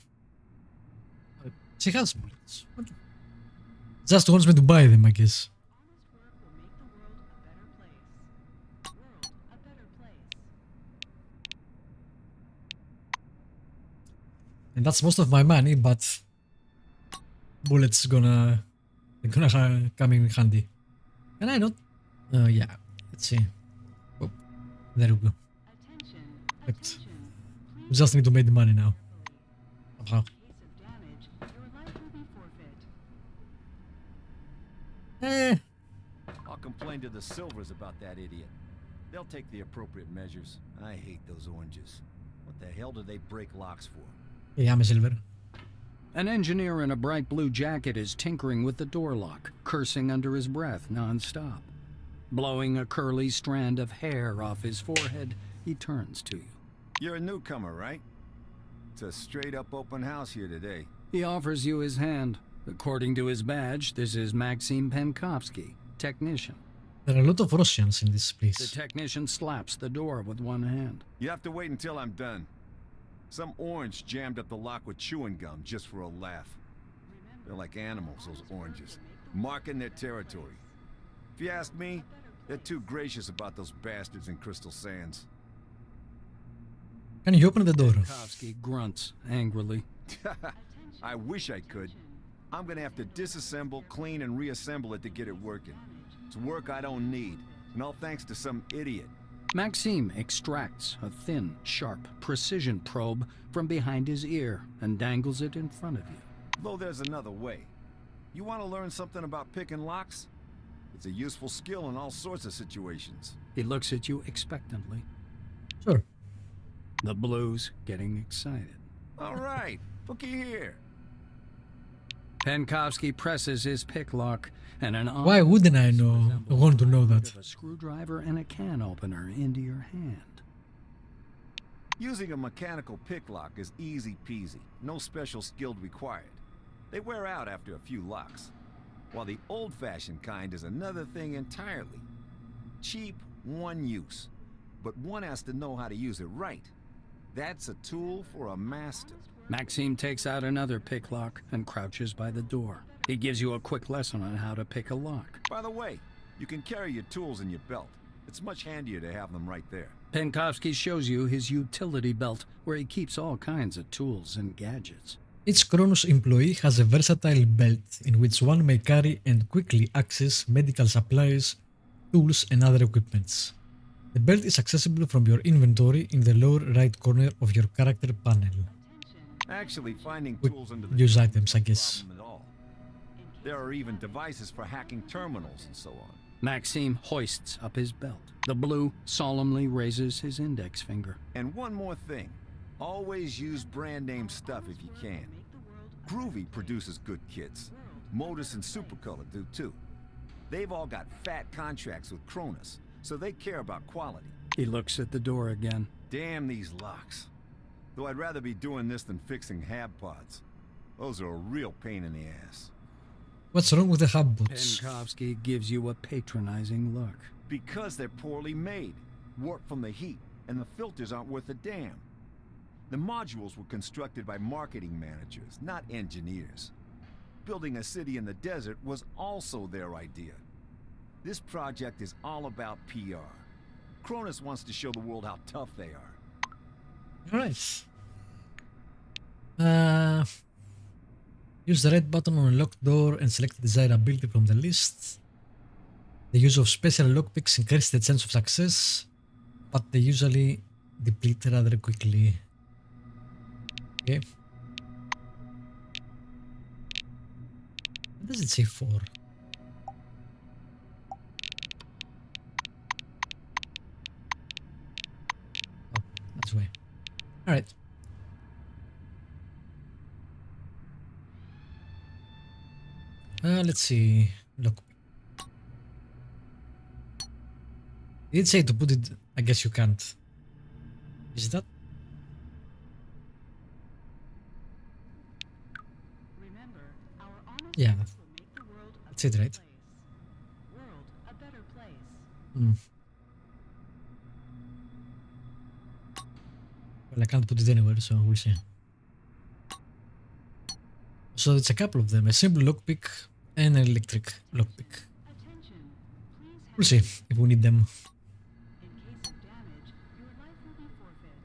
She has bullets. Okay. Just wants me to buy them, I guess. And that's most of my money, but bullets they're gonna come in handy. Can I not? Yeah. Let's see. Oh, there we go. Perfect. We just need to make the money now. Somehow. I'll complain to the Silvers about that idiot. They'll take the appropriate measures. I hate those oranges. What the hell do they break locks for? Yeah, I'm a silver. An engineer in a bright blue jacket is tinkering with the door lock, cursing under his breath non-stop. Blowing a curly strand of hair off his forehead, he turns to you. You're a newcomer, right? It's a straight-up open house here today. He offers you his hand. According to his badge, this is Maxim Penkovsky, technician. There are a lot of Russians in this The place. technician slaps the door with one hand. You have to wait until I'm done. Some orange jammed up the lock with chewing gum just for a laugh. They're like animals, those oranges, marking their territory. If you ask me, they're too gracious about those bastards in Crystal Sands. Can you open the door? Penkovsky grunts angrily. I wish I could. I'm gonna have to disassemble, clean, and reassemble it to get it working. It's work I don't need, and all thanks to some idiot. Maxime extracts a thin, sharp, precision probe from behind his ear and dangles it in front of you. Though there's another way. You want to learn something about picking locks? It's a useful skill in all sorts of situations. He looks at you expectantly. Sure. The blues getting excited. All right, looky here. Penkovsky presses his pick lock, and an Why wouldn't I want to know that? a screwdriver and a can opener into your hand. Using a mechanical pick lock is easy peasy, no special skill required. They wear out after a few locks, while the old-fashioned kind is another thing entirely. Cheap, one use, but one has to know how to use it right. That's a tool for a master. Maxime takes out another pick lock and crouches by the door. He gives you a quick lesson on how to pick a lock. By the way, you can carry your tools in your belt. It's much handier to have them right there. Penkovsky shows you his utility belt, where he keeps all kinds of tools and gadgets. Each CRONUS employee has a versatile belt in which one may carry and quickly access medical supplies, tools, and other equipments. The belt is accessible from your inventory in the lower right corner of your character panel. Actually, finding We tools under the use belt items, I isn't a guess. problem at all. There are even devices for hacking terminals and so on. Maxime hoists up his belt. The blue solemnly raises his index finger. And one more thing. Always use brand name stuff if you can. Groovy produces good kits. Modus and Supercolor do too. They've all got fat contracts with CRONUS, so they care about quality. He looks at the door again. Damn these locks. Though I'd rather be doing this than fixing hab pods. Those are a real pain in the ass. What's wrong with the hub boots? Penkovsky gives you a patronizing look. Because they're poorly made, warped from the heat, and the filters aren't worth a damn. The modules were constructed by marketing managers, not engineers. Building a city in the desert was also their idea. This project is all about PR. CRONUS wants to show the world how tough they are. Alright. Use the red button on a locked door and select the desired ability from the list. The use of special lockpicks increases the chance of success, but they usually deplete rather quickly. Okay. What does it say for? Oh, that's why. Alright. Let's see. Look. It did say to put it. I guess you can't. Is that? Remember, our honest Yeah. work will make the world a That's it, better right? place. World a better place. Hmm. Well, I can't put it anywhere, so we'll see. So it's a couple of them, a simple lockpick and an electric lockpick. Attention. Please We'll see if we need them. in case of damage, your life will be forfeit.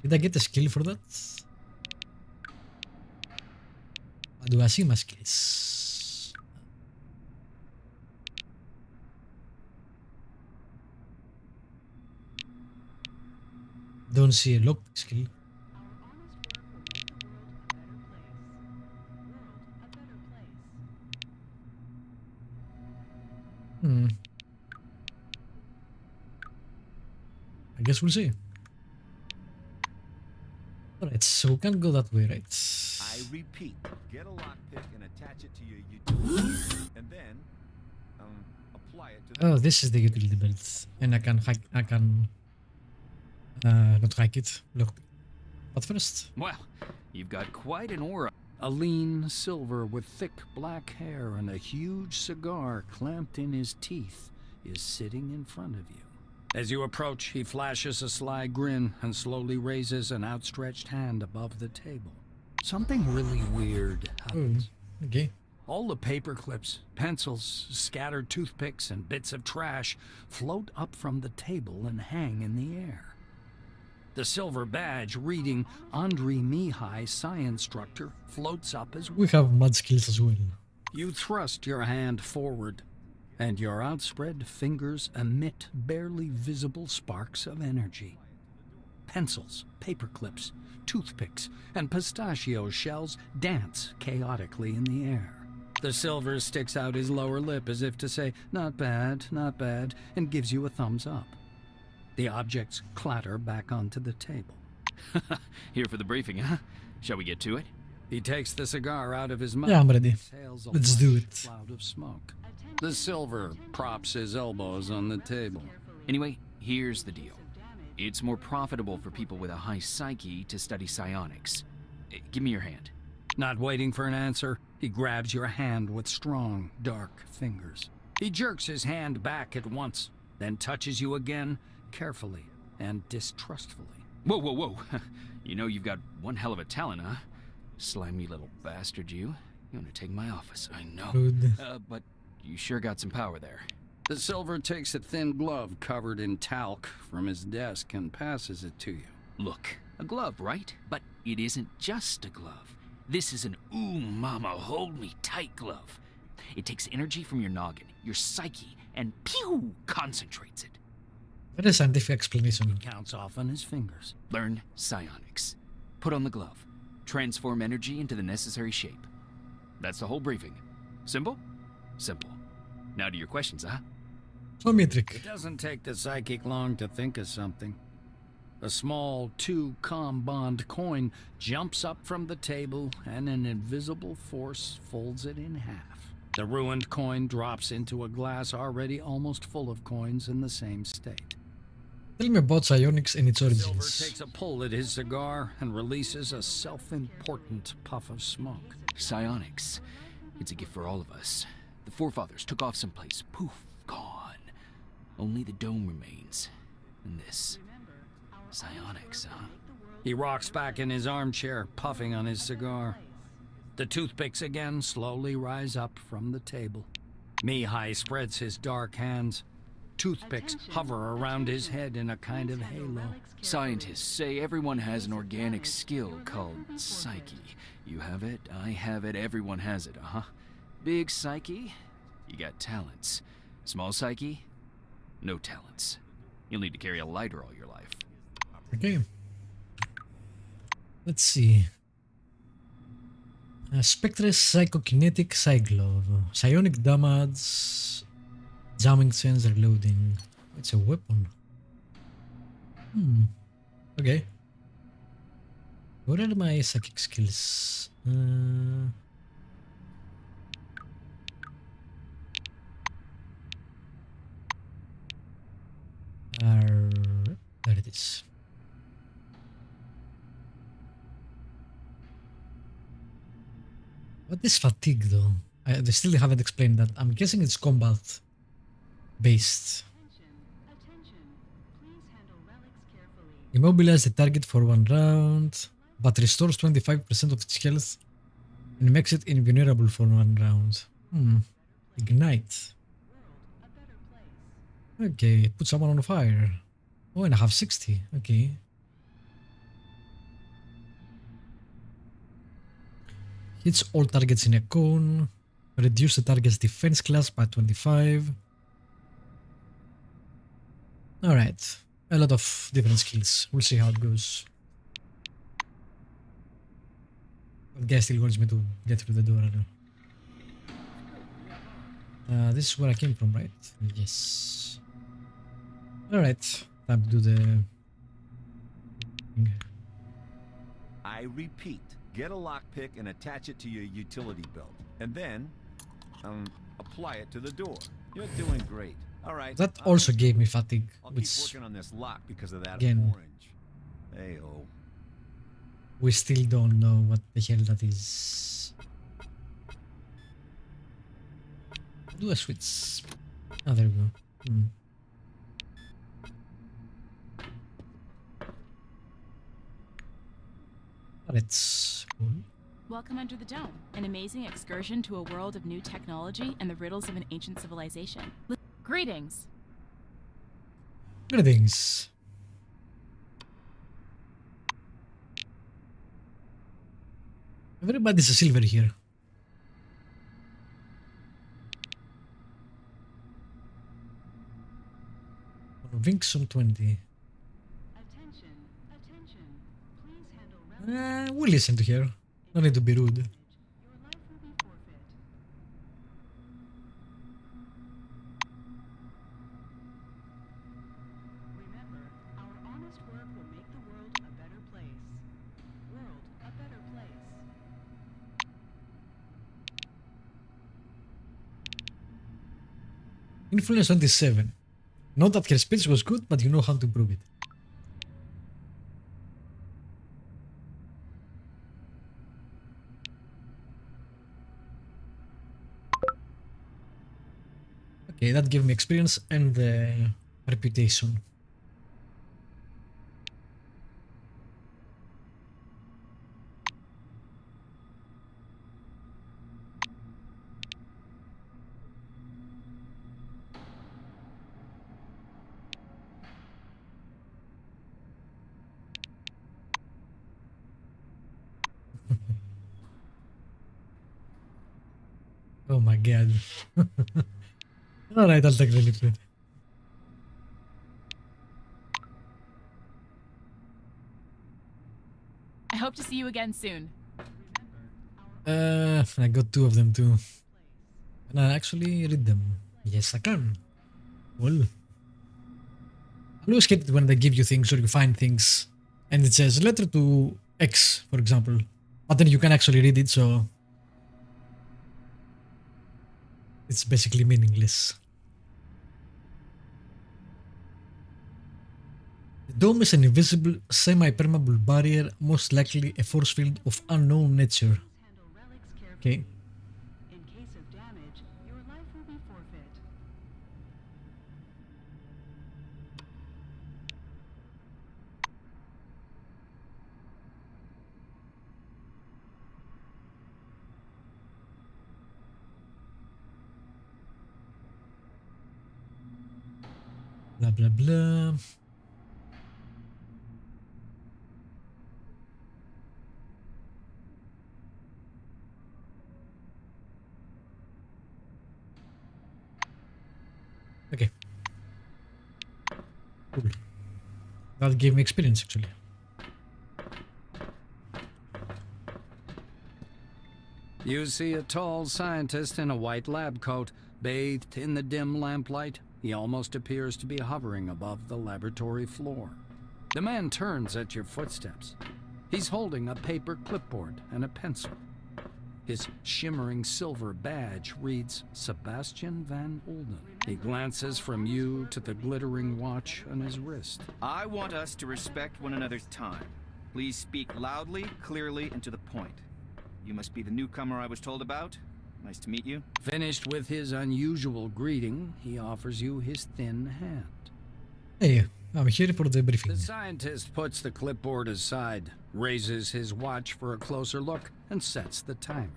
Did I get a skill for that? Do I see my skills? Don't see a lockpick skill. Our honest work will make the world a better place. World a better place. Hmm. I guess we'll see. Alright, so we can't go that way, right? I repeat, get a lockpick and attach it to your utility, and then apply it to the... Oh, this is the utility belt. And I can hack, not hack it, look. But first, Well, you've got quite an aura. A lean silver with thick black hair and a huge cigar clamped in his teeth is sitting in front of you. As you approach, he flashes a sly grin and slowly raises an outstretched hand above the table. Something really weird happens. okay. All the paper clips, pencils, scattered toothpicks, and bits of trash float up from the table and hang in the air. The silver badge reading Andrei Mihai, Science Instructor, floats up as well. We have mud skills as well. You thrust your hand forward, and your outspread fingers emit barely visible sparks of energy. Pencils, paper clips, toothpicks, and pistachio shells dance chaotically in the air. The silver sticks out his lower lip as if to say, not bad, and gives you a thumbs up. The objects clatter back onto the table. Here for the briefing, huh? Shall we get to it? He takes the cigar out of his mouth. Yeah, I'm ready. and exhales a Let's do large it. cloud of smoke. The silver props his elbows on the table. Anyway, here's the deal. It's more profitable for people with a high psyche to study psionics. Give me your hand. Not waiting for an answer, he grabs your hand with strong, dark fingers. He jerks his hand back at once, then touches you again, carefully and distrustfully. Whoa, whoa, whoa. You know you've got one hell of a talent, huh? Slimy little bastard, you. You want to take my office, I know. Good. But you sure got some power there. The silver takes a thin glove covered in talc from his desk and passes it to you. Look, a glove, right? But it isn't just a glove. This is an ooh mama hold me tight glove. It takes energy from your noggin, your psyche, and pew concentrates it. Very scientific explanation. He counts off on his fingers. Learn psionics. Put on the glove. Transform energy into the necessary shape. That's the whole briefing. Simple? Simple. Now to your questions, huh? Isometric. It doesn't take the psychic long to think of something. A small 2-com bond coin jumps up from the table and an invisible force folds it in half. The ruined coin drops into a glass already almost full of coins in the same state. Tell me about psionics and its Silver origins. takes a pull at his cigar and releases a self-important puff of smoke. Psionics. It's a gift for all of us. The forefathers took off someplace. Poof, gone. Only the dome remains. And this. Psionics, huh? He rocks back in his armchair, puffing on his cigar. The toothpicks again slowly rise up from the table. Mihai spreads his dark hands. Toothpicks hover around his head in a kind of halo. Scientists say everyone has an organic skill called psyche. You have it, I have it, everyone has it, Big psyche, you got talents. Small psyche, no talents. You'll need to carry a lighter all your life. Okay. Let's see. Spectre's Psychokinetic Cyclove. Psionic damage. Jamming sense reloading. It's a weapon. Okay. What are my psychic skills? There it is. What is fatigue though? They still haven't explained that. I'm guessing it's combat based. Immobilize the target for 1 round, but restores 25% of its health and makes it invulnerable for 1 round. Ignite. Okay, put someone on fire. Oh, and I have 60. Okay. Hits all targets in a cone. Reduce the target's defense class by 25. Alright. A lot of different skills. We'll see how it goes. That guy still wants me to get through the door. I know. This is where I came from, right? Yes. Alright. Time to do the... I repeat, get a lockpick and attach it to your utility belt. And then, apply it to the door. You're doing great. All right. That also gave me fatigue, I'll which keep working on this lock because of that again, orange. Hey-oh. we still don't know what the hell that is. Do a switch. Oh, there we go. That's cool. Welcome under the dome, an amazing excursion to a world of new technology and the riddles of an ancient civilization. Greetings. Greetings. Everybody's a silver here. Vinson 20. We'll listen to her. No need to be rude. Influence 27. Not that her speech was good, but you know how to improve it. Okay, that gave me experience and reputation. Oh my god. Alright, I'll take the liquid. I hope to see you again soon. I got 2 of them too. Can I actually read them? Yes, I can. Well, I always hate it when they give you things or you find things and it says letter to X, for example. But then you can actually read it, so it's basically meaningless. The dome is an invisible, semi-permeable barrier, most likely a force field of unknown nature. Okay. In case of damage, your life will be forfeit. Blah blah blah. Okay. Cool. That gave me experience actually. You see a tall scientist in a white lab coat, bathed in the dim lamplight. He almost appears to be hovering above the laboratory floor. The man turns at your footsteps. He's holding a paper clipboard and a pencil. His shimmering silver badge reads Sebastian Van Olden. He glances from you to the glittering watch on his wrist. I want us to respect one another's time. Please speak loudly, clearly, and to the point. You must be the newcomer I was told about. Nice to meet you. Finished with his unusual greeting, he offers you his thin hand. Hey, I'm here for the briefing. The scientist puts the clipboard aside, raises his watch for a closer look, and sets the timer.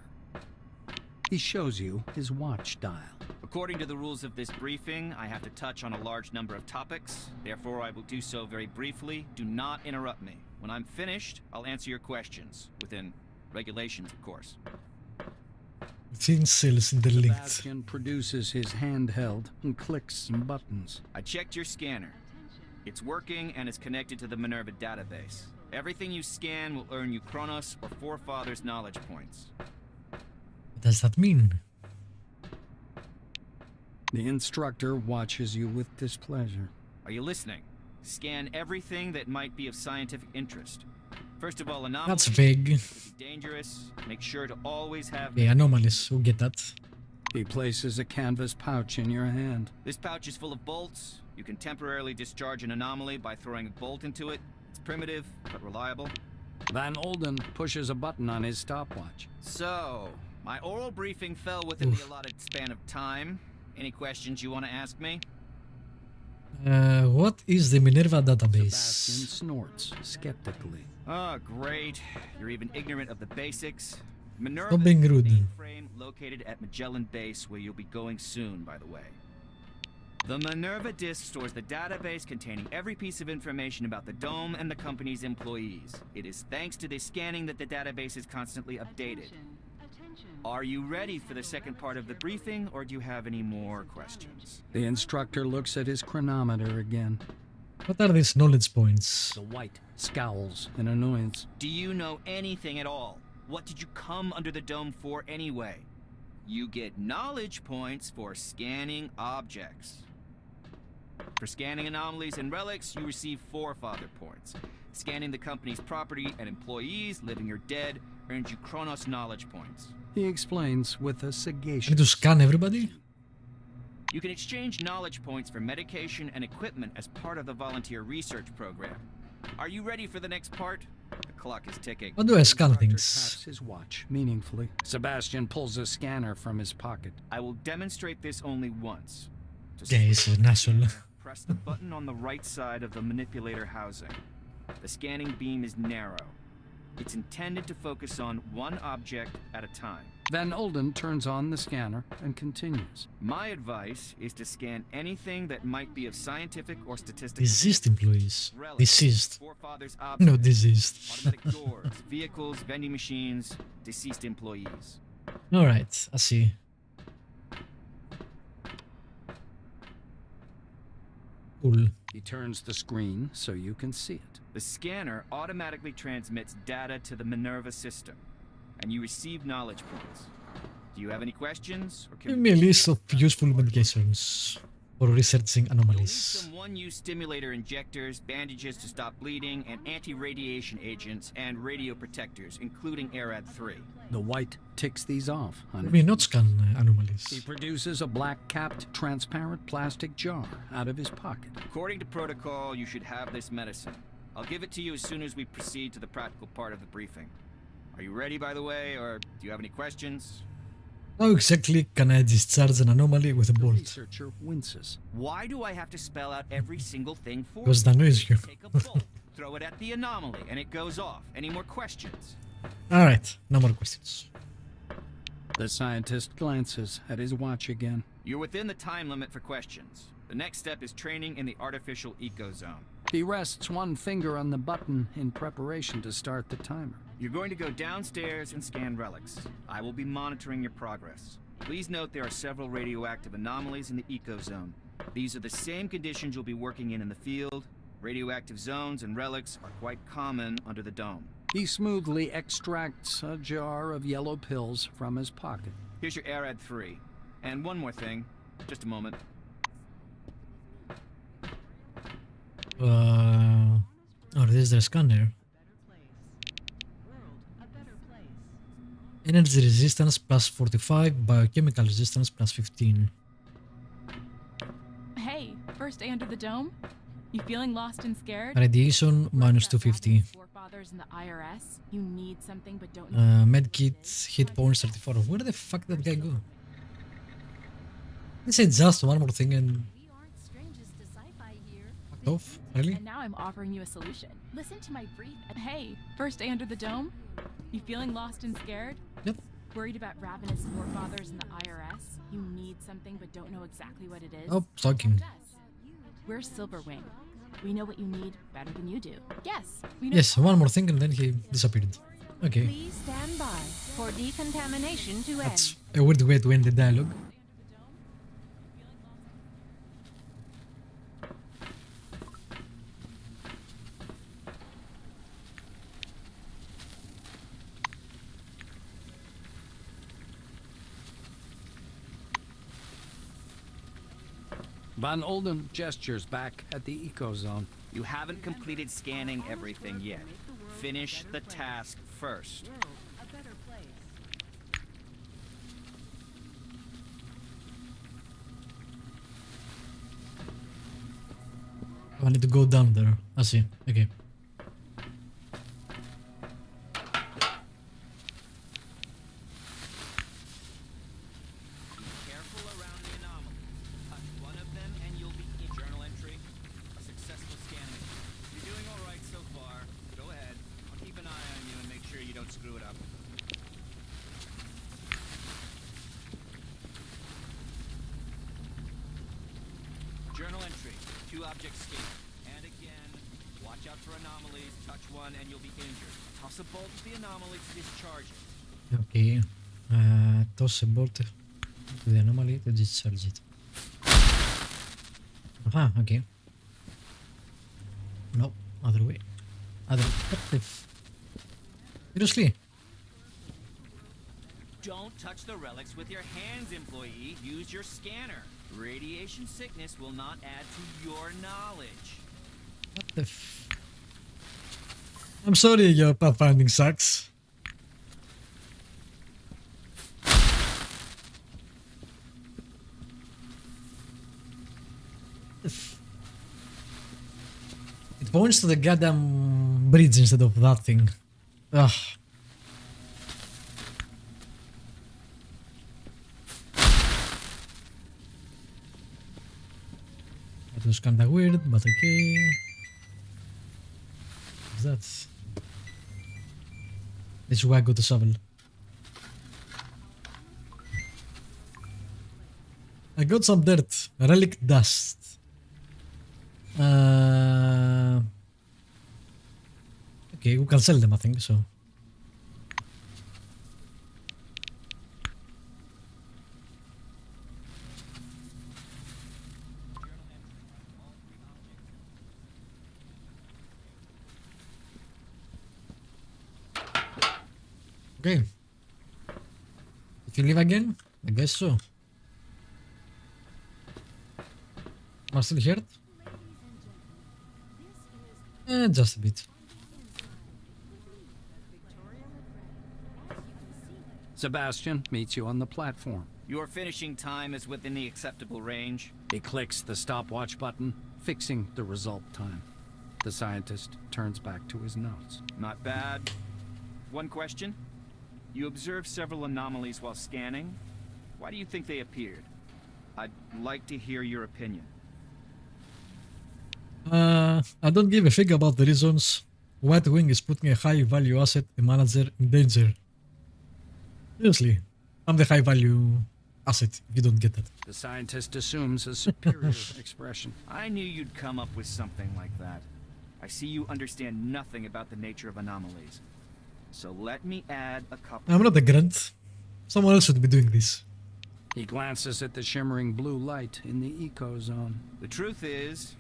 He shows you his watch dial. According to the rules of this briefing, I have to touch on a large number of topics. Therefore, I will do so very briefly. Do not interrupt me. When I'm finished, I'll answer your questions. Within regulations, of course. Thin cells interlinked. Sebastian produces his handheld and clicks some buttons. I checked your scanner. It's working and is connected to the Minerva database. Everything you scan will earn you CRONUS or Forefathers knowledge points. What does that mean? The instructor watches you with displeasure. Are you listening? Scan everything that might be of scientific interest. First of all, anomalies. That's vague. Could be dangerous. Make sure to always have. Okay, anomalies. We'll get that. He places a canvas pouch in your hand. This pouch is full of bolts. You can temporarily discharge an anomaly by throwing a bolt into it. It's primitive, but reliable. Van Olden pushes a button on his stopwatch. So, my oral briefing fell within the allotted span of time. Any questions you want to ask me? What is the Minerva database? Sebastian snorts skeptically. Oh, great. You're even ignorant of the basics. Minerva Stop being is a rude. mainframe located at Magellan Base, where you'll be going soon, by the way. The Minerva disk stores the database containing every piece of information about the Dome and the company's employees. It is thanks to this scanning that the database is constantly updated. Are you ready for the second part of the briefing, or do you have any more questions? The instructor looks at his chronometer again. What are these knowledge points? The white scowls in annoyance. Do you know anything at all? What did you come under the Dome for anyway? You get knowledge points for scanning objects. For scanning anomalies and relics, you receive Forefather points. Scanning the company's property and employees, living or dead, earns you CRONUS knowledge points. He explains with a I sagacious... need to scan everybody? You can exchange knowledge points for medication and equipment as part of the volunteer research program. Are you ready for the next part? The clock is ticking. How do I scan Instructor things? taps his watch meaningfully. Sebastian pulls a scanner from his pocket. I will demonstrate this only once. To Okay, he's an asshole. press the button on the right side of the manipulator housing. The scanning beam is narrow. It's intended to focus on one object at a time. Van Olden turns on the scanner and continues. My advice is to scan anything that might be of scientific or statistical Deceased employees. relics, Deceased. forefathers' No, objects, deceased. automatic doors, vehicles, vending machines, deceased employees. Alright, I see. Cool. He turns the screen so you can see it. The scanner automatically transmits data to the Minerva system, and you receive knowledge points. Do you have any questions? Or Give me a list of useful medications for researching You'll need anomalies. some one-use stimulator injectors, bandages to stop bleeding, and anti-radiation agents and radio protectors, including ARAD-3. The white ticks these off on Let his me not scan He anomalies. produces a black-capped, transparent plastic jar out of his pocket. According to protocol, you should have this medicine. I'll give it to you as soon as we proceed to the practical part of the briefing. Are you ready, by the way, or do you have any questions? How exactly can I discharge an anomaly with a The bolt? researcher winces. Why do I have to spell out every single thing for Because that annoys you. Take a bolt, throw it at the anomaly, and it goes off. Any more questions? Alright, no more questions. The scientist glances at his watch again. You're within the time limit for questions. The next step is training in the artificial ecozone. He rests one finger on the button in preparation to start the timer. You're going to go downstairs and scan relics. I will be monitoring your progress. Please note there are several radioactive anomalies in the ecozone. These are the same conditions you'll be working in the field. Radioactive zones and relics are quite common under the dome. He smoothly extracts a jar of yellow pills from his pocket. Here's your ARAD 3. And one more thing. Just a moment. Oh, there's the scanner. Energy resistance plus 45, biochemical resistance plus 15. Hey, first day under the dome? You feeling lost and scared? Radiation minus 250. Forefathers in the IRS. You need something but don't. Medkit, hit points 34. Where the fuck did that guy go? They said just one more thing and We aren't strangers to sci-fi here. fucked off. Really? And now I'm offering you a solution. Listen to my brief. Hey, first day under the dome? You feeling lost and scared? Yep. Worried about ravenous forefathers in the IRS? You need something but don't know exactly what it is? Oh, talking. We're Silverwing. We know what you need better than you do. Yes, we know. Yes, one more thing and then he disappeared. Okay. Please stand by for decontamination to That's end. a weird way to end the dialogue. Van Olden gestures back at the ecozone. You haven't completed scanning everything yet. Finish the task first. A better place. I need to go down there. I see. Okay. Careful around the anomaly. Touch one of them and you'll be in journal entry. A successful scanning. You're doing all right so far. Go ahead. I'll keep an eye on you and make sure you don't screw it up. Journal entry. 2 objects scanned. And again, watch out for anomalies. Touch one and you'll be injured. Toss a bolt to the anomaly to discharge it. Okay. Toss a bolt to the anomaly to discharge it. Aha, okay. No, other way. Other. What the seriously? Don't touch the relics with your hands, employee. Use your scanner. Radiation sickness will not add to your knowledge. What the I'm sorry, your pathfinding sucks. It points to the goddamn bridge instead of that thing. Ugh. That was kinda weird, but okay. What's that? This is where I got the shovel. I got some dirt, relic dust. Okay, we can sell them, I think, so. Okay. If you leave again, I guess so. Am I still here? Just a bit. Sebastian meets you on the platform. Your finishing time is within the acceptable range. He clicks the stopwatch button, fixing the result time. The scientist turns back to his notes. Not bad. One question. You observed several anomalies while scanning. Why do you think they appeared? I'd like to hear your opinion. I don't give a fig about the reasons. White Wing is putting a high value asset, a manager, in danger. Seriously, I'm the high value asset if you don't get that. The scientist assumes a superior expression. I knew you'd come up with something like that. I see you understand nothing about the nature of anomalies. So let me add a couple. I'm not a grunt. Someone else should be doing this. He glances at the shimmering blue light in the eco zone. The truth is,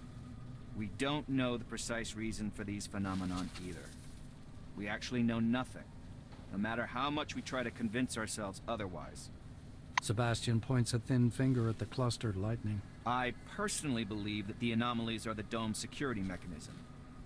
we don't know the precise reason for these phenomenon either. We actually know nothing, no matter how much we try to convince ourselves otherwise. Sebastian points a thin finger at the clustered lightning. I personally believe that the anomalies are the dome's security mechanism.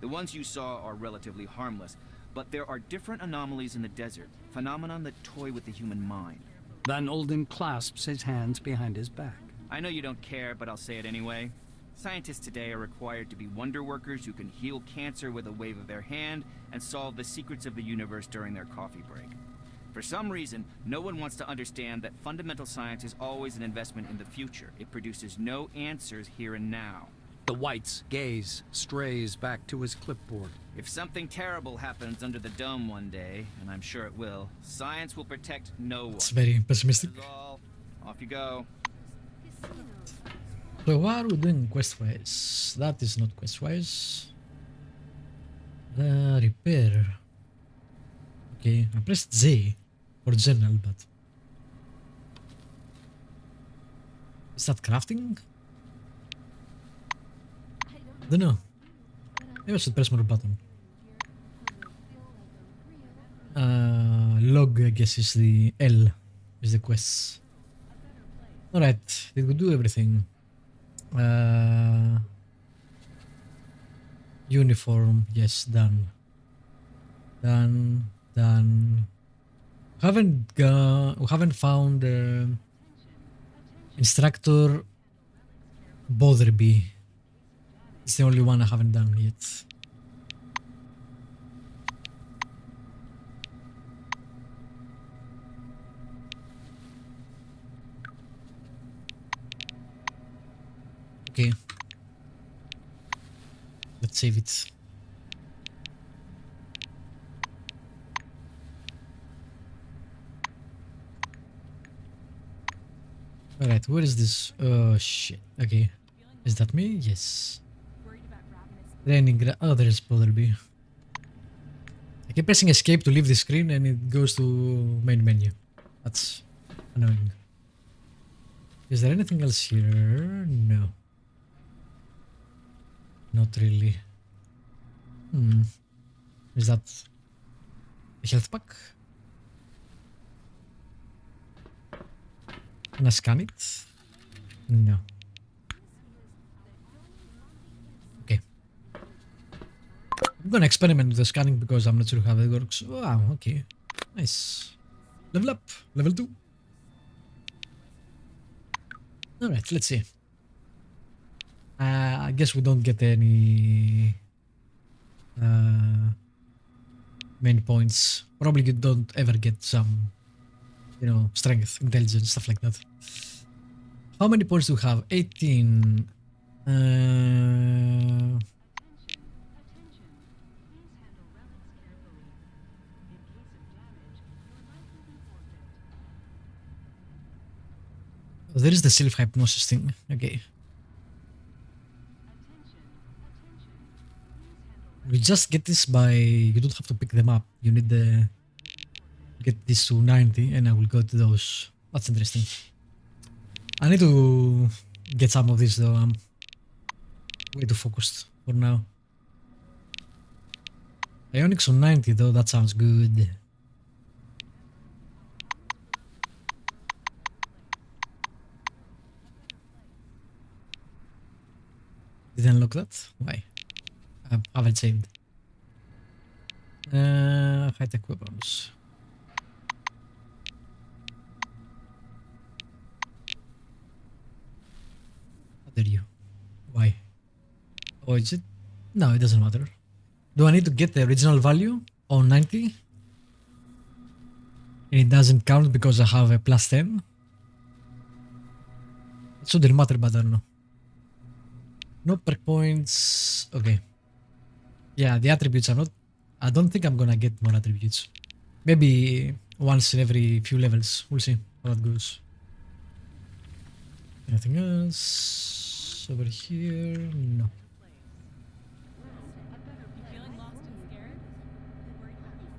The ones you saw are relatively harmless, but there are different anomalies in the desert, phenomenon that toy with the human mind. Van Olden clasps his hands behind his back. I know you don't care, but I'll say it anyway. Scientists today are required to be wonder workers who can heal cancer with a wave of their hand and solve the secrets of the universe during their coffee break. For some reason, no one wants to understand that fundamental science is always an investment in the future. It produces no answers here and now. The White's gaze strays back to his clipboard. If something terrible happens under the dome one day, and I'm sure it will, science will protect no one. It's very pessimistic. This is all. Off you go. So what are we doing quest-wise? That is not quest-wise. Repair. Okay, I pressed Z for journal, but... Is that crafting? I don't know. Maybe I should press more button. Log, I guess, is the L, is the quest. Alright, did we do everything? Uniform, yes, done. Done. We haven't found instructor Botherby. It's the only one I haven't done yet. Okay. Let's save it. Alright, where is this? Oh shit. Okay. Is that me? Yes. Training. Oh, there's Botherby. I keep pressing escape to leave the screen and it goes to main menu. That's annoying. Is there anything else here? No. Not really. Is that a health pack? Can I scan it? No. Okay. I'm gonna experiment with the scanning because I'm not sure how it works. Wow, okay. Nice. Level up. Level 2. Alright, let's see. I guess we don't get any main points. Probably you don't ever get some, you know, strength, intelligence, stuff like that. How many points do we have? 18. There is the self-hypnosis thing. Okay. We just get this by... You don't have to pick them up. You need the... Get this to 90 and I will go to those. That's interesting. I need to get some of this though. I'm way too focused for now. Ionics on 90 though, that sounds good. Didn't unlock that? Why? I haven't saved. High-tech weapons. How dare you? Why? Oh, is it? No, it doesn't matter. Do I need to get the original value on 90? And it doesn't count because I have a plus 10? It shouldn't matter, but I don't know. No perk points. Okay. Yeah, the attributes are not... I don't think I'm gonna get more attributes. Maybe once in every few levels. We'll see how that goes. Anything else over here? No. You feeling lost and scared? If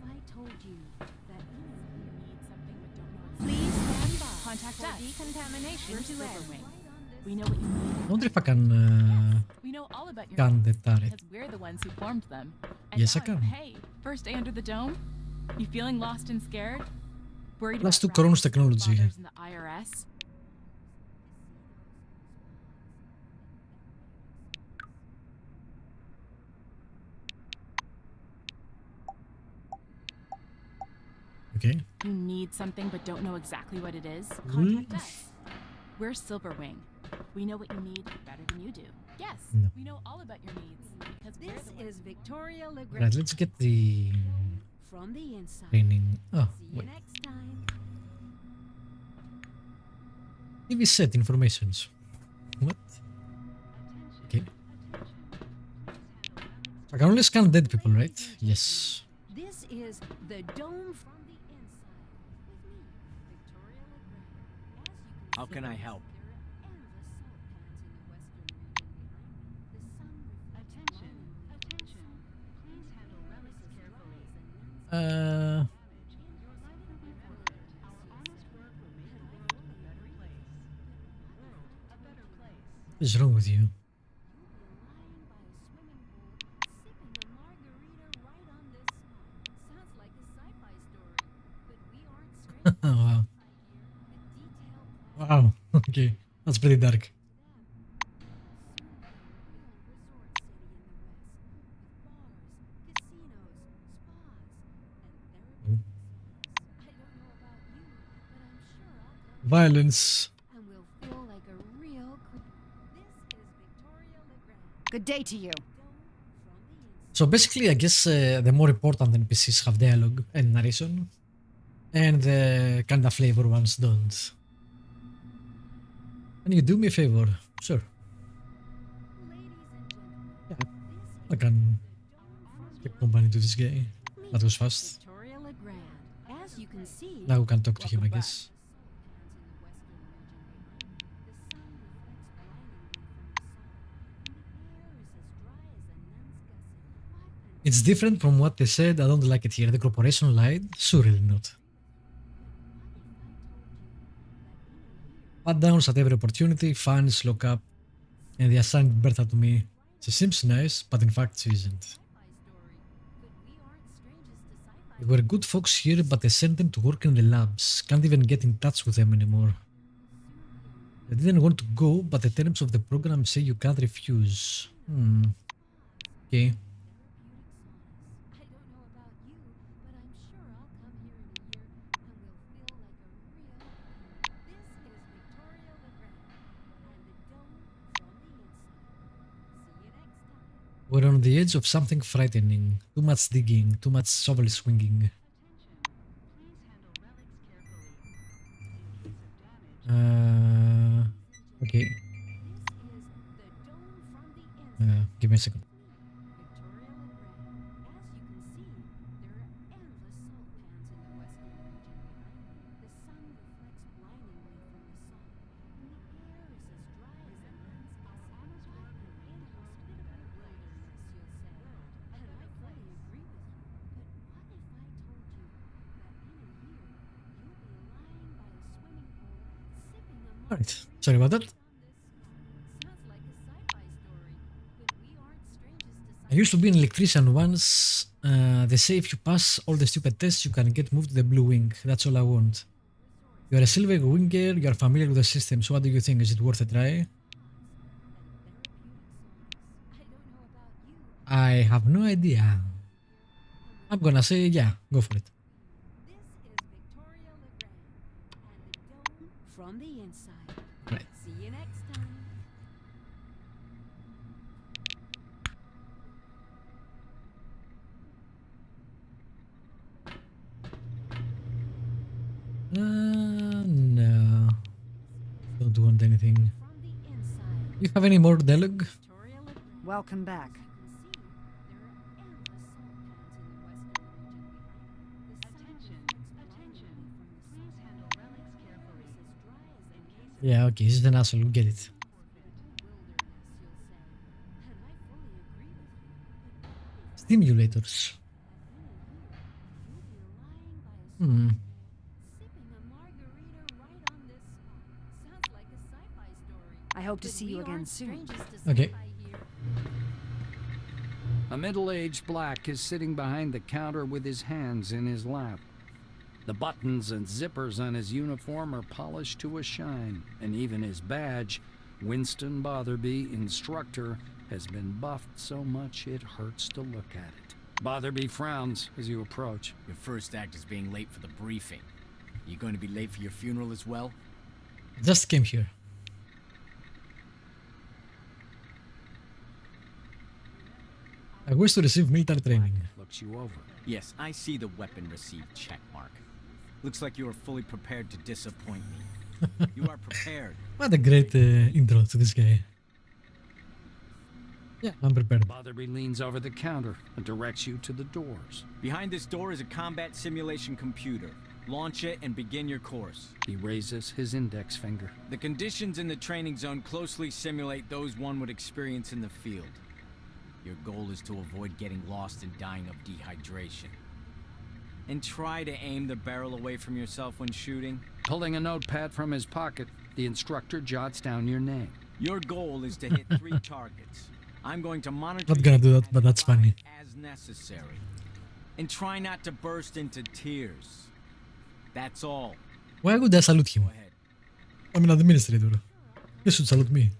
I told you that You need something but don't know please stand by Contact for us. decontamination We're to end. Silverwing. We know what you need. I wonder if I can We know all about your gun the needs, turret. because we're the ones who formed them. And Yes, now I can. Hey, first day under the dome? You feeling lost and scared? Worried Plus about 2 CRONUS rats, technology. fathers, and the IRS? Okay. You need something but don't know exactly what it is? Hmm? Contact us. We're Silverwing. We know what you need better than you do. Yes, No. we know all about your needs because we're This the ones is Victoria Right, Legrand let's get the from the inside. training. Oh, See you wait. next time. TV set informations. What? Okay. I can only scan dead people, right? Yes. This is the dome from the inside. With me, Victoria Legrand. As you can How see, can I help? there are endless salt pans in the western region behind me. The sun reflects blindingly from the salt. And the air is as dry as a nun's gown. Uh, Your life will be worth it. Our honest work will make the world a better place. A better place. what is wrong with you? You'll be lying by a swimming pool, sipping a margarita right on this spot. Sounds like a sci-fi story, but we aren't strangers. Wow. I hear the detailed Wow. Okay. That's pretty dark. Violence. And we'll feel like a real This is Victoria Legrand. Good day to you. So basically, I guess the more important NPCs have dialogue and narration, and the kind of flavor ones don't. Can you do me a favor? Sure. Yeah, I can keep company to this guy. That was fast. Victoria Legrand. As you can see, Now we can talk to him, I guess. It's different from what they said. I don't like it here. The corporation lied? Surely not. Pat downs at every opportunity, fines, lock up, and they assigned Bertha to me. She seems nice, but in fact she isn't. They were good folks here, but they sent them to work in the labs. Can't even get in touch with them anymore. They didn't want to go, but the terms of the program say you can't refuse. Okay. We're on the edge of something frightening. Too much digging, too much shovel swinging. Okay. Give me a second. Alright, sorry about that. I used to be an electrician once. They say if you pass all the stupid tests, you can get moved to the blue wing. That's all I want. You're a silver winger, you're familiar with the system, so what do you think? Is it worth a try? I have no idea. I'm gonna say yeah, go for it. from the inside. Right. See you next time. No. Don't want anything. From the inside. You have any more dialogue? Welcome back. Yeah, okay, he's an asshole, we get it. Stimulators. Hmm. I hope to see you again soon. Okay. A middle-aged black is sitting behind the counter with his hands in his lap. The buttons and zippers on his uniform are polished to a shine, and even his badge, Winston Botherby, Instructor, has been buffed so much it hurts to look at it. Botherby frowns as you approach. Your first act is being late for the briefing. You going to be late for your funeral as well? Just came here. I wish to receive military training. Looks you over. Yes, I see the weapon received check mark. Looks like you are fully prepared to disappoint me. You are prepared. What a great intro to this guy. Yeah, I'm prepared. Botherby leans over the counter and directs you to the doors. Behind this door is a combat simulation computer. Launch it and begin your course. He raises his index finger. The conditions in the training zone closely simulate those one would experience in the field. Your goal is to avoid getting lost and dying of dehydration. And try to aim the barrel away from yourself when shooting. Pulling a notepad from his pocket, the instructor jots down your name. Your goal is to hit 3 targets. I'm going to monitor Not gonna do that, but that's funny. as necessary. And try not to burst into tears. That's all. Why would I salute him? Go ahead. I'm an administrator. He should salute me.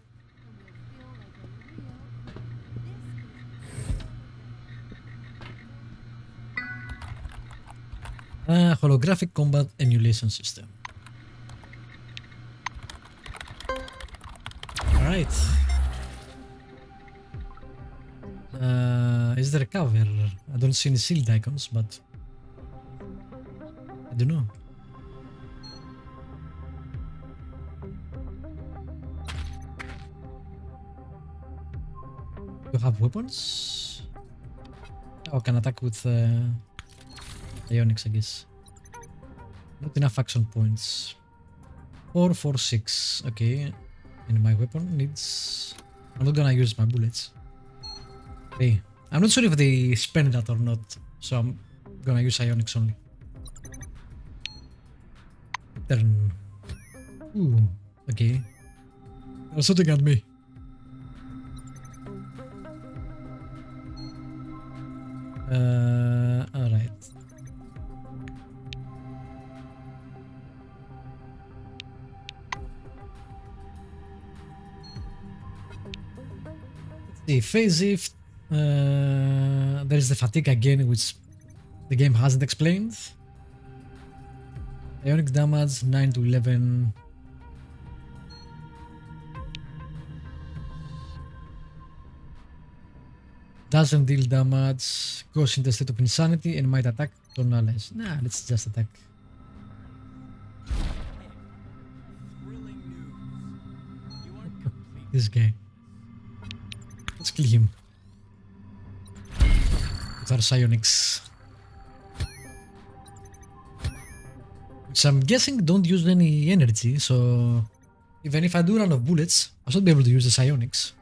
Holographic combat emulation system. Alright. Is there a cover? I don't see any shield icons, but I don't know. You have weapons? Oh, I can attack with Ionics, I guess. Not enough action points. 4, 4, 6. Okay. And my weapon needs... I'm not gonna use my bullets. Okay. I'm not sure if they spend that or not, so I'm gonna use Ionics only. Turn. Ooh. Okay. They're shooting at me. Alright. The phase shift, there is the fatigue again, which the game hasn't explained. Ionic damage 9 to 11. Doesn't deal damage, goes in the state of insanity and might attack on allies. Nah, let's just attack. This guy. Let's kill him. With our psionics. Which I'm guessing don't use any energy, so even if I do run out of bullets, I should be able to use the psionics.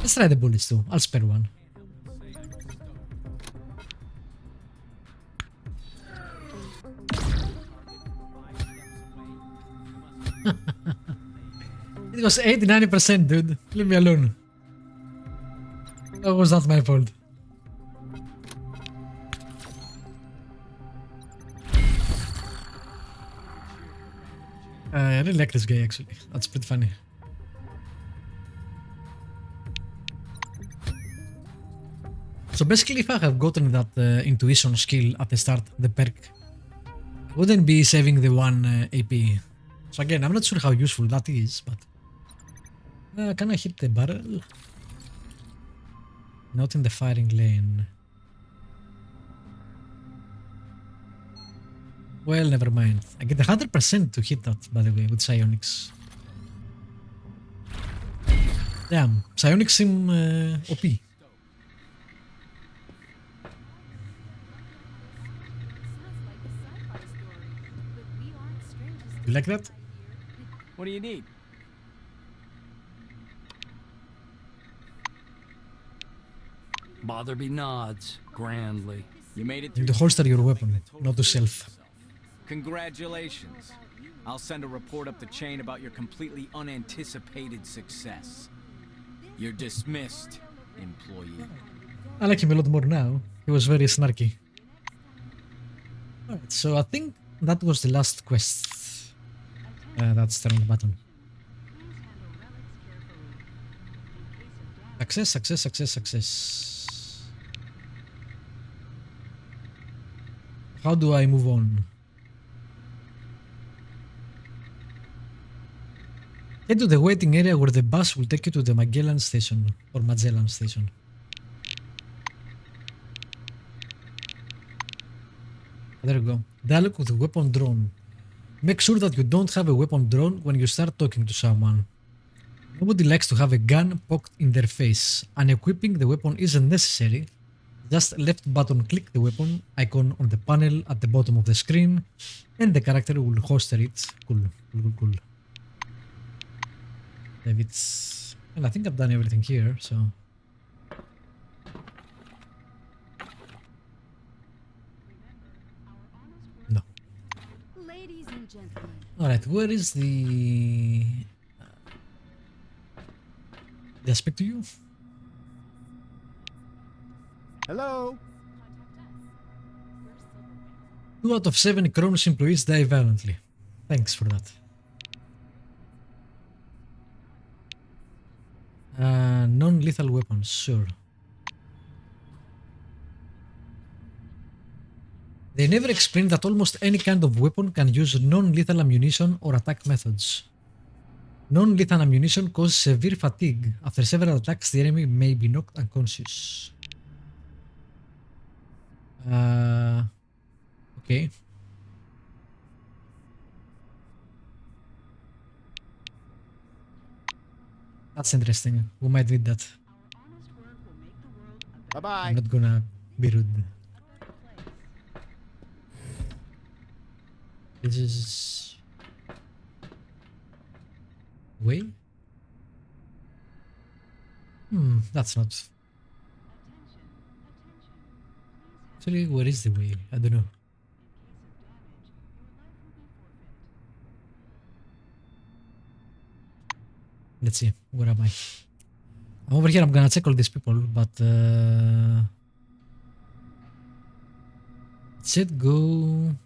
Let's try the bullets too. I'll spare one. It was 80-90%, dude. Leave me alone. That was not my fault. I really like this guy actually. That's pretty funny. So basically, if I have gotten that intuition skill at the start, the perk, I wouldn't be saving the 1 AP. So again, I'm not sure how useful that is, but... can I hit the barrel? Not in the firing lane. Well, never mind. I get 100% to hit that, by the way, with psionics. Damn, psionics seem OP. You like that? What do you need? Botherby nods grandly. You made it You through need to holster your training weapon, like a total not to fool of self. yourself. Congratulations. I'll send a report up the chain about your completely unanticipated success. You're dismissed, employee. I like him a lot more now. He was very snarky. Alright, so I think that was the last quest. That's the wrong button. Success, success, success, success. How do I move on? Head to the waiting area where the bus will take you to the Magellan station or Magellan station. There you go. Dialogue with the weapon drone. Make sure that you don't have a weapon drone when you start talking to someone. Nobody likes to have a gun poked in their face. Unequipping the weapon isn't necessary. Just left button click the weapon icon on the panel at the bottom of the screen and the character will holster it. Cool, cool, cool. David's... Well, I think I've done everything here, so... No. Ladies and gentlemen. Alright, where is the... Did I speak to you? Hello? 2 out of 7 CRONUS employees die violently. Thanks for that. Non-lethal weapons, sure. They never explain that almost any kind of weapon can use non-lethal ammunition or attack methods. Non-lethal ammunition causes severe fatigue. After several attacks, the enemy may be knocked unconscious. Okay. That's interesting. We might need that. Bye-bye. I'm not gonna be rude. This is... Way? That's not... Actually, where is the way? I don't know. Let's see, where am I? I'm over here, I'm gonna check all these people, but it said go...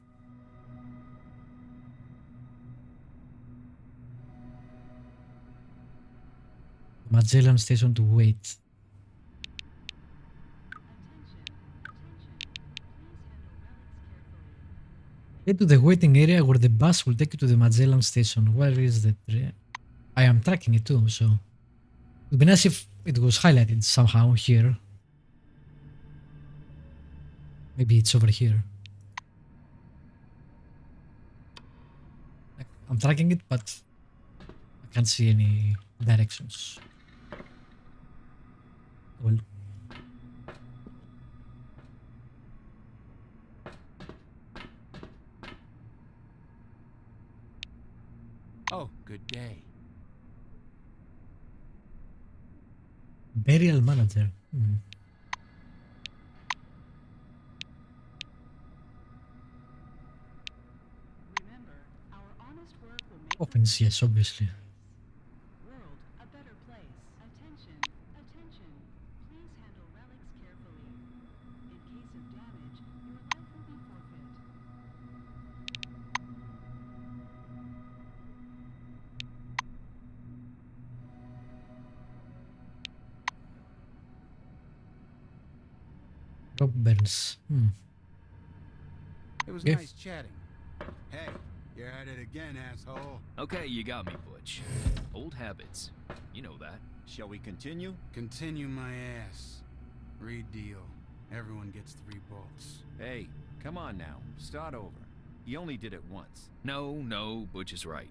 Magellan station to wait. Head to the waiting area where the bus will take you to the Magellan station. Where is the train? I am tracking it too, so it would be nice if it was highlighted somehow here. Maybe it's over here. I'm tracking it, but I can't see any directions. Well. Oh, good day. Burial manager. Remember, our honest work will make Opens, yes, obviously. the world a better place. Attention, attention. Please handle relics carefully. In case of damage, your life will be forfeit. Rob Burns. It was Yeah. nice chatting. Hey, you're at it again, asshole. Okay, you got me, Butch. Old habits. You know that. Shall we continue? Continue my ass. Read deal. Everyone gets 3 bolts. Hey, come on now. Start over. He only did it once. No, Butch is right.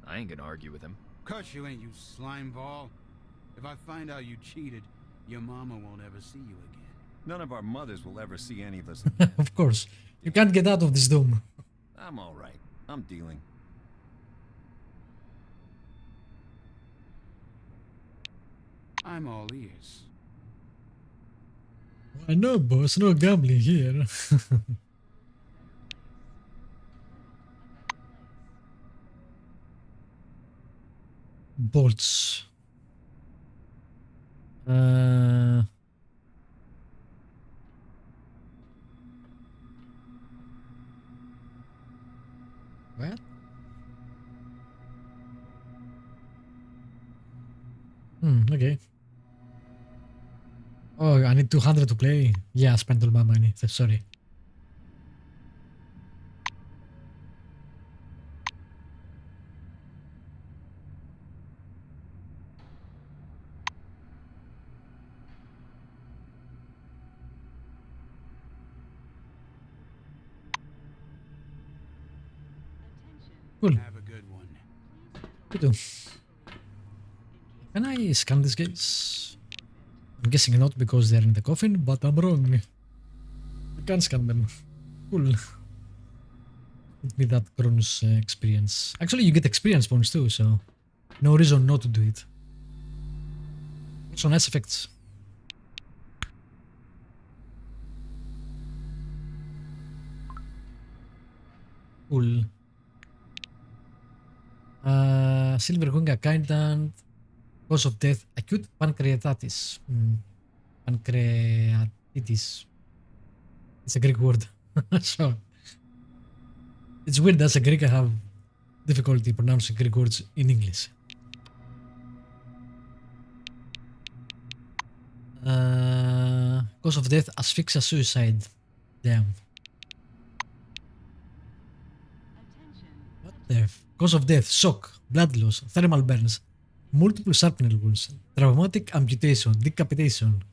I ain't gonna argue with him. Cuss you ain't, you slime ball. If I find out you cheated, your mama won't ever see you again. None of our mothers will ever see any of us. Of course. You can't get out of this dome. I'm all right. I'm dealing. I'm all ears. I know, boss. No gambling here. Bolts. What? Okay. Oh, I need 200 to play. Yeah, I spent all my money. Sorry. Cool. Have a good one. You do. Can I scan these guys? I'm guessing not because they're in the coffin, but I'm wrong. I can scan them. Cool. Give me that CRONUS experience. Actually, you get experience points too, so no reason not to do it. Also, nice effects. Cool. Silver Gunga Kindant. Cause of death, acute pancreatitis. Pancreatitis. It's a Greek word. So, it's weird as a Greek I have difficulty pronouncing Greek words in English. Cause of death, asphyxia, suicide. Damn. What the cause of death, shock, blood loss, thermal burns, multiple shrapnel wounds, traumatic amputation, decapitation.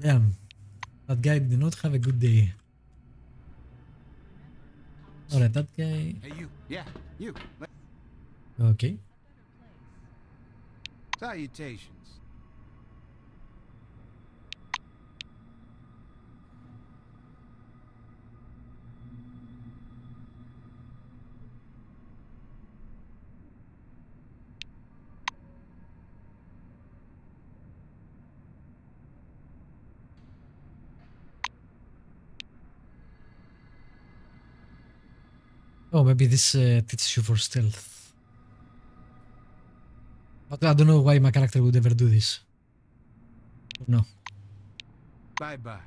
Damn. That guy did not have a good day. Alright, that guy... Hey, you. Yeah, you. Okay. Salutations. Oh, maybe this teaches you for stealth. But I don't know why my character would ever do this. No. Bye-bye.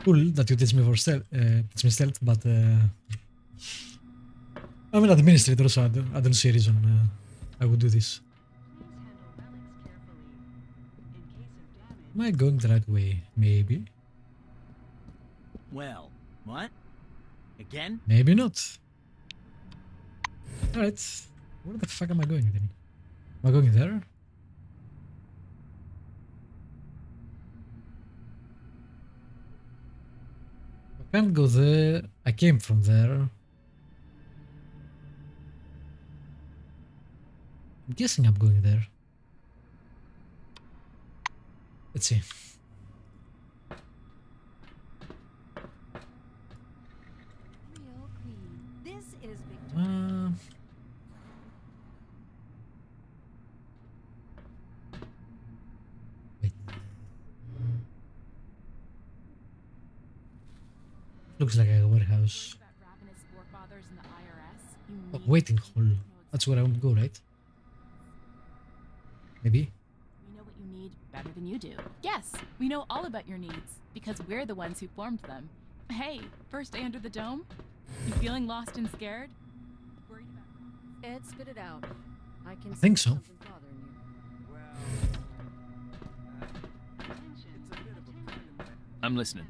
Cool that you teach me for stealth, but I'm an administrator, so I don't see a reason I would do this. Am I going the right way? Maybe. Well, what? Again? Maybe not. Alright. Where the fuck am I going then? Am I going there? I can't go there. I came from there. I'm guessing I'm going there. Let's see. Real queen. This is Victoria. Wait. Looks like a warehouse. Oh, waiting hall. That's where I want to go, right? Maybe. We know what you need better than you do. Yes, we know all about your needs because we're the ones who formed them. Hey, first day under the dome? You feeling lost and scared? Worried about... Ed, spit it out. I can think see so. something bothering you. I'm listening.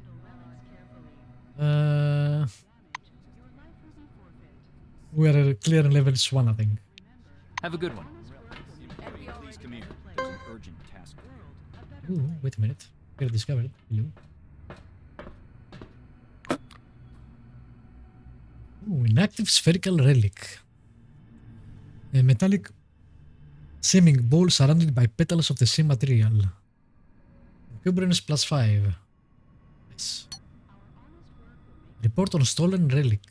We're clear levels 1, I think. Have a good one. Please come here. There's an urgent task. Ooh, wait a minute. We're discovered. Hello. Ooh, an active spherical relic. A metallic seeming ball surrounded by petals of the same material. Encumbrance +5. Nice. Report on stolen relic.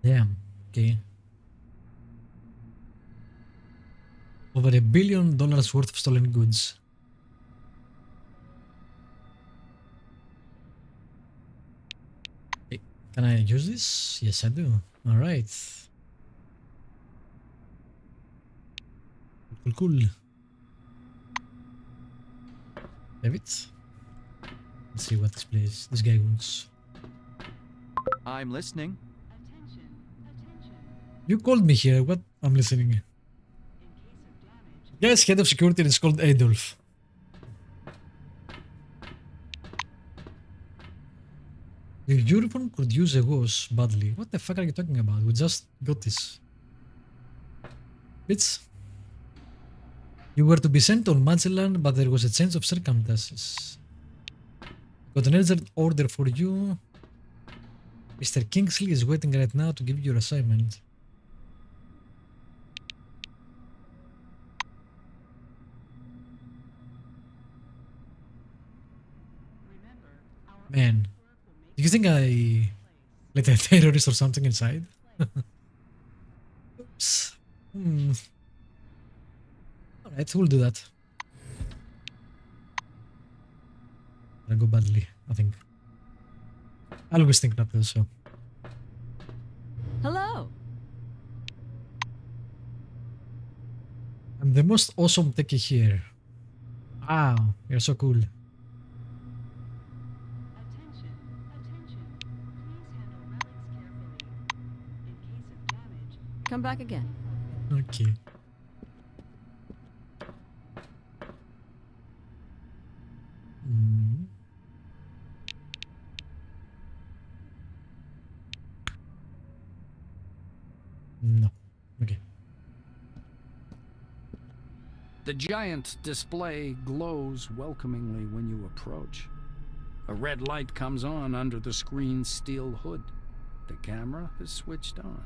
Damn. Okay. Over $1 billion worth of stolen goods. Okay. Can I use this? Yes, I do. Alright. Cool. Have it. Let's see what this guy wants. I'm listening. You called me here. What? I'm listening. Yes, head of security is called Adolf. The uniform could use a wash badly. What the fuck are you talking about? We just got this. Bitch. You were to be sent on Magellan, but there was a change of circumstances. Got an urgent order for you. Mr. Kingsley is waiting right now to give you your assignment. Man, do you think I let a terrorist or something inside? Oops. Alright, we'll do that. I'll go badly, I think. I always think that though, so. Hello. I'm the most awesome techie here. Wow, you're so cool. Come back again. Okay. No. Okay. The giant display glows welcomingly when you approach. A red light comes on under the screen's steel hood. The camera is switched on.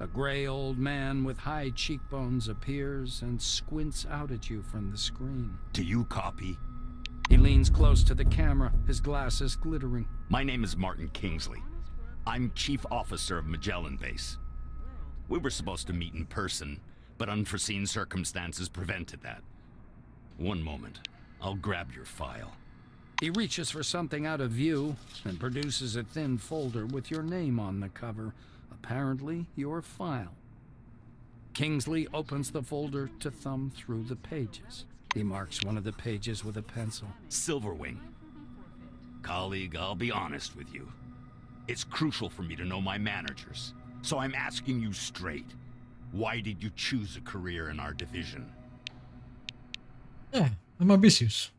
A gray old man with high cheekbones appears and squints out at you from the screen. Do you copy? He leans close to the camera, his glasses glittering. My name is Martin Kingsley. I'm Chief Officer of Magellan Base. We were supposed to meet in person, but unforeseen circumstances prevented that. One moment. I'll grab your file. He reaches for something out of view and produces a thin folder with your name on the cover. Apparently, your file. Kingsley opens the folder to thumb through the pages. He marks one of the pages with a pencil. Silverwing. Colleague, I'll be honest with you. It's crucial for me to know my managers. So I'm asking you straight. Why did you choose a career in our division? Yeah, I'm ambitious.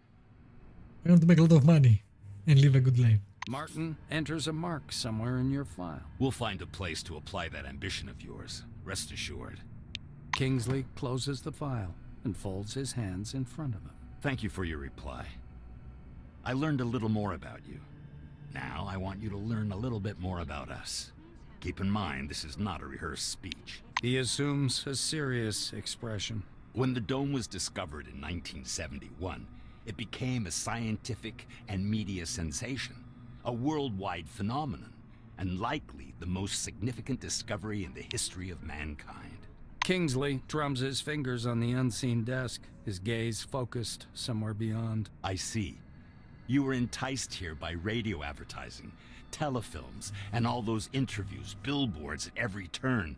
I want to make a lot of money and live a good life. Martin enters a mark somewhere in your file. We'll find a place to apply that ambition of yours. Rest assured. Kingsley closes the file and folds his hands in front of him. Thank you for your reply. I learned a little more about you. Now I want you to learn a little bit more about us. Keep in mind, this is not a rehearsed speech. He assumes a serious expression. When the dome was discovered in 1971, it became a scientific and media sensation, a worldwide phenomenon, and likely the most significant discovery in the history of mankind. Kingsley drums his fingers on the unseen desk, his gaze focused somewhere beyond. I see. You were enticed here by radio advertising, telefilms, and all those interviews, billboards at every turn.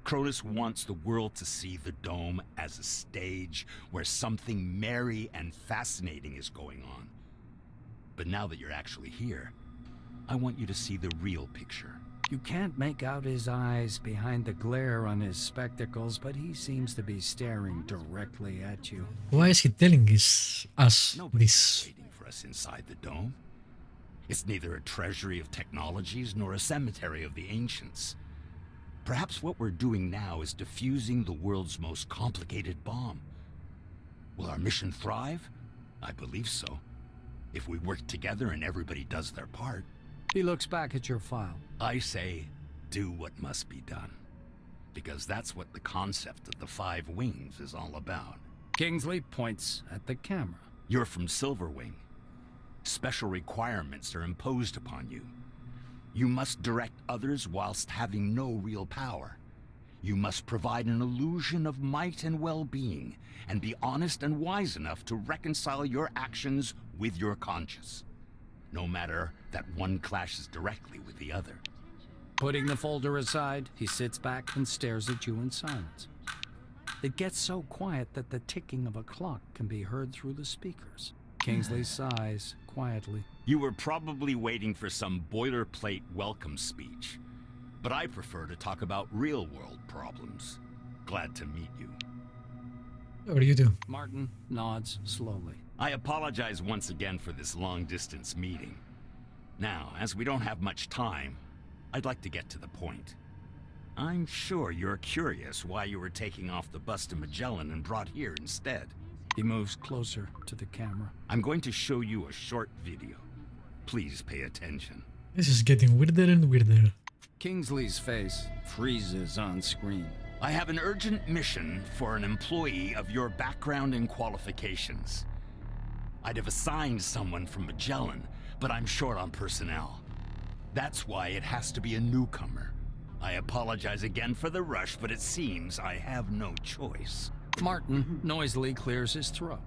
CRONUS wants the world to see the dome as a stage where something merry and fascinating is going on. But now that you're actually here, I want you to see the real picture. You can't make out his eyes behind the glare on his spectacles, but he seems to be staring directly at you. Why is he telling us Nobody's this? waiting for us inside the dome. It's neither a treasury of technologies nor a cemetery of the ancients. Perhaps what we're doing now is defusing the world's most complicated bomb. Will our mission thrive? I believe so. If we work together and everybody does their part. He looks back at your file. I say, do what must be done. Because that's what the concept of the 5 wings is all about. Kingsley points at the camera. You're from Silverwing. Special requirements are imposed upon you. You must direct others whilst having no real power. You must provide an illusion of might and well-being, and be honest and wise enough to reconcile your actions with your conscience, no matter that one clashes directly with the other. Putting the folder aside, he sits back and stares at you in silence. It gets so quiet that the ticking of a clock can be heard through the speakers. Kingsley sighs quietly. You were probably waiting for some boilerplate welcome speech, but I prefer to talk about real-world problems. Glad to meet you. What do you do? Martin nods slowly. I apologize once again for this long-distance meeting. Now, as we don't have much time, I'd like to get to the point. I'm sure you're curious why you were taking off the bus to Magellan and brought here instead. He moves closer to the camera. I'm going to show you a short video. Please pay attention. This is getting weirder and weirder. Kingsley's face freezes on screen. I have an urgent mission for an employee of your background and qualifications. I'd have assigned someone from Magellan, but I'm short on personnel. That's why it has to be a newcomer. I apologize again for the rush, but it seems I have no choice. Martin noisily clears his throat.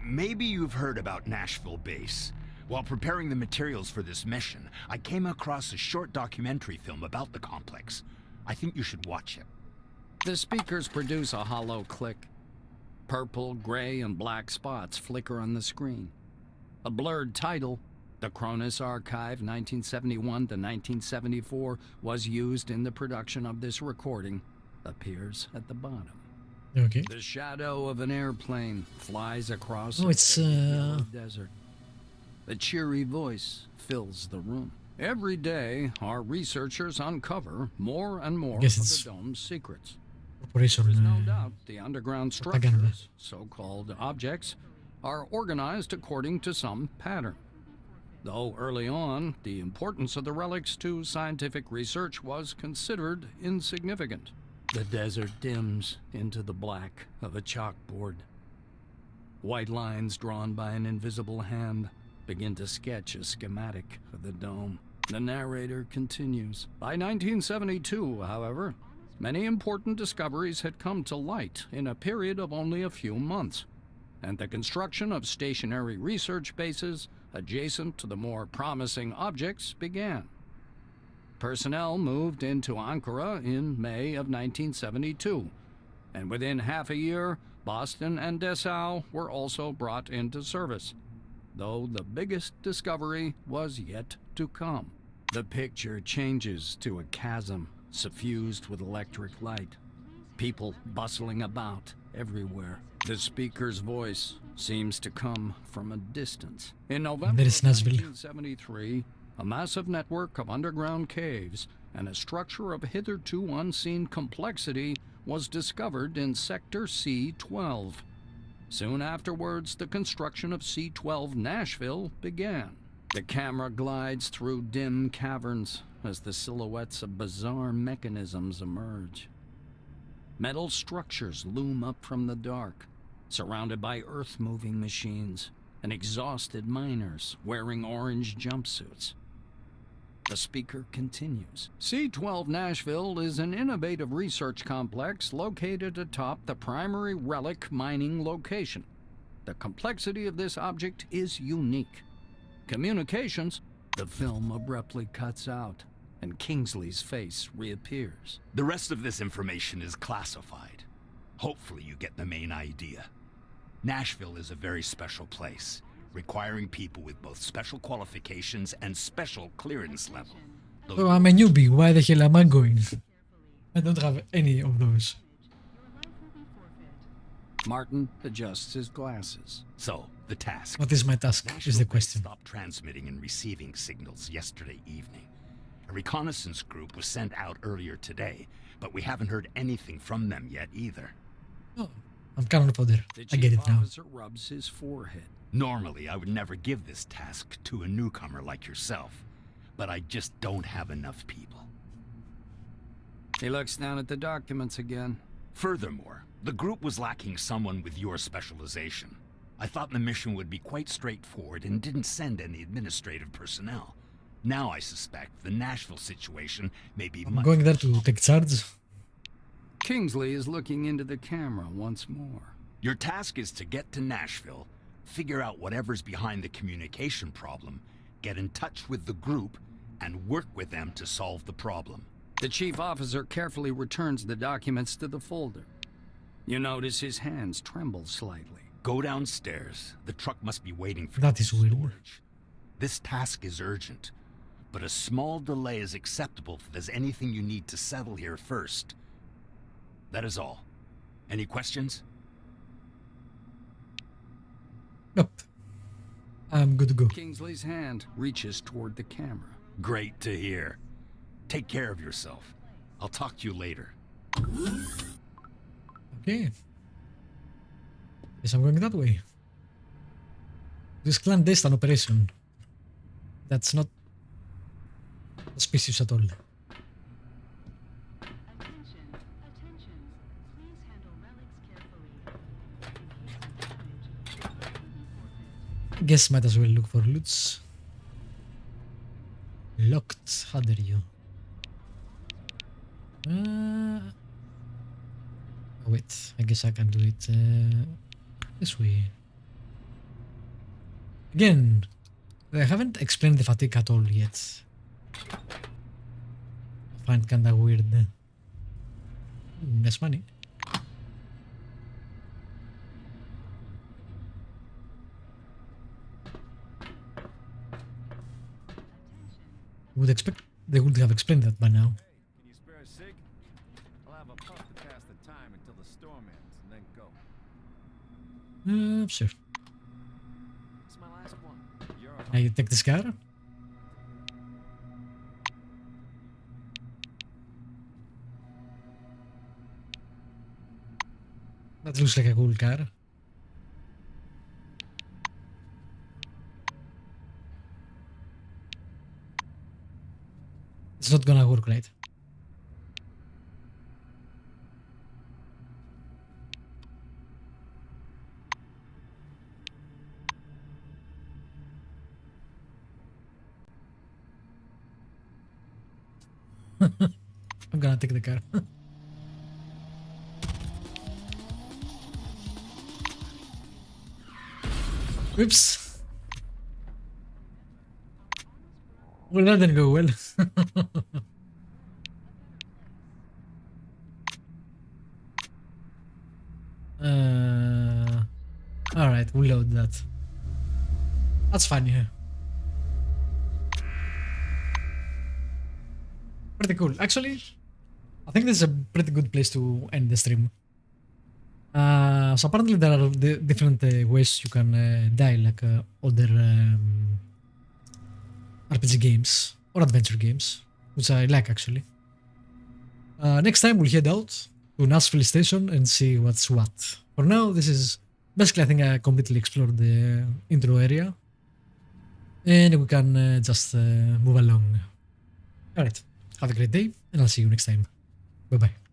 Maybe you've heard about Nashville Base. While preparing the materials for this mission, I came across a short documentary film about the complex. I think you should watch it. The speakers produce a hollow click. Purple, gray, and black spots flicker on the screen. A blurred title, The CRONUS Archive 1971 to 1974, was used in the production of this recording, appears at the bottom. Okay. The shadow of an airplane flies across the desert. A cheery voice fills the room. Every day, our researchers uncover more and more of the dome's secrets. There is no doubt the underground structures, so-called objects, are organized according to some pattern. Though early on, the importance of the relics to scientific research was considered insignificant. The desert dims into the black of a chalkboard. White lines drawn by an invisible hand begin to sketch a schematic of the dome. The narrator continues. By 1972, however, many important discoveries had come to light in a period of only a few months, and the construction of stationary research bases adjacent to the more promising objects began. Personnel moved into Ankara in May of 1972, and within half a year, Boston and Dessau were also brought into service, though the biggest discovery was yet to come. The picture changes to a chasm suffused with electric light, people bustling about everywhere. The speaker's voice seems to come from a distance. In November of 1973, a massive network of underground caves and a structure of hitherto unseen complexity was discovered in Sector C-12. Soon afterwards, the construction of C-12 Nashville began. The camera glides through dim caverns as the silhouettes of bizarre mechanisms emerge. Metal structures loom up from the dark, surrounded by earth-moving machines and exhausted miners wearing orange jumpsuits. The speaker continues. C-12 Nashville is an innovative research complex located atop the primary relic mining location. The complexity of this object is unique. Communications, the film abruptly cuts out, and Kingsley's face reappears. The rest of this information is classified. Hopefully you get the main idea. Nashville is a very special place, requiring people with both special qualifications and special clearance level. So I'm a newbie, why the hell am I going? I don't have any of those. Martin adjusts his glasses. So, the task. What is my task, is the question. Stopped transmitting and receiving signals yesterday evening. A reconnaissance group was sent out earlier today, but we haven't heard anything from them yet either. Oh, I'm cannon fodder. The I get it now. officer rubs his forehead. Normally, I would never give this task to a newcomer like yourself, but I just don't have enough people. He looks down at the documents again. Furthermore, the group was lacking someone with your specialization. I thought the mission would be quite straightforward and didn't send any administrative personnel. Now I suspect the Nashville situation may be I'm much going there to take charge. Kingsley is looking into the camera once more. Your task is to get to Nashville, figure out whatever's behind the communication problem, get in touch with the group, and work with them to solve the problem. The chief officer carefully returns the documents to the folder. You notice his hands tremble slightly. Go downstairs. The truck must be waiting for That is you in weird. storage. This task is urgent, but a small delay is acceptable if there's anything you need to settle here first. That is all. Any questions? Nope. I'm good to go. Kingsley's hand reaches toward the camera. Great to hear. Take care of yourself. I'll talk to you later. Okay. Guess I'm going that way. This clandestine operation. That's not suspicious at all. Attention, attention. Please handle relics carefully. In case of damage, your life will be forfeit. Guess might as well look for loots. Locked. How dare you? Oh wait, I guess I can do it this way. Again, they haven't explained the fatigue at all yet. I find kinda weird. Less money. Would expect they would have explained that by now. Can you spare a cig? I'll have a puff to pass the time until the storm ends, and then go. Sure. It's my last one. You're Can I take this car? That looks like a cool car. It's not gonna work, right? I'm gonna take the car. Oops. Well, that didn't go well. Alright, we'll load that. That's fine here. Pretty cool. Actually, I think this is a pretty good place to end the stream. So apparently there are different ways you can die, like other RPG games or adventure games, which I like actually. Next time we'll head out to Nashville Station and see what's what. For now, this is basically, I think I completely explored the intro area, and we can just move along. Alright, have a great day, and I'll see you next time. Bye bye.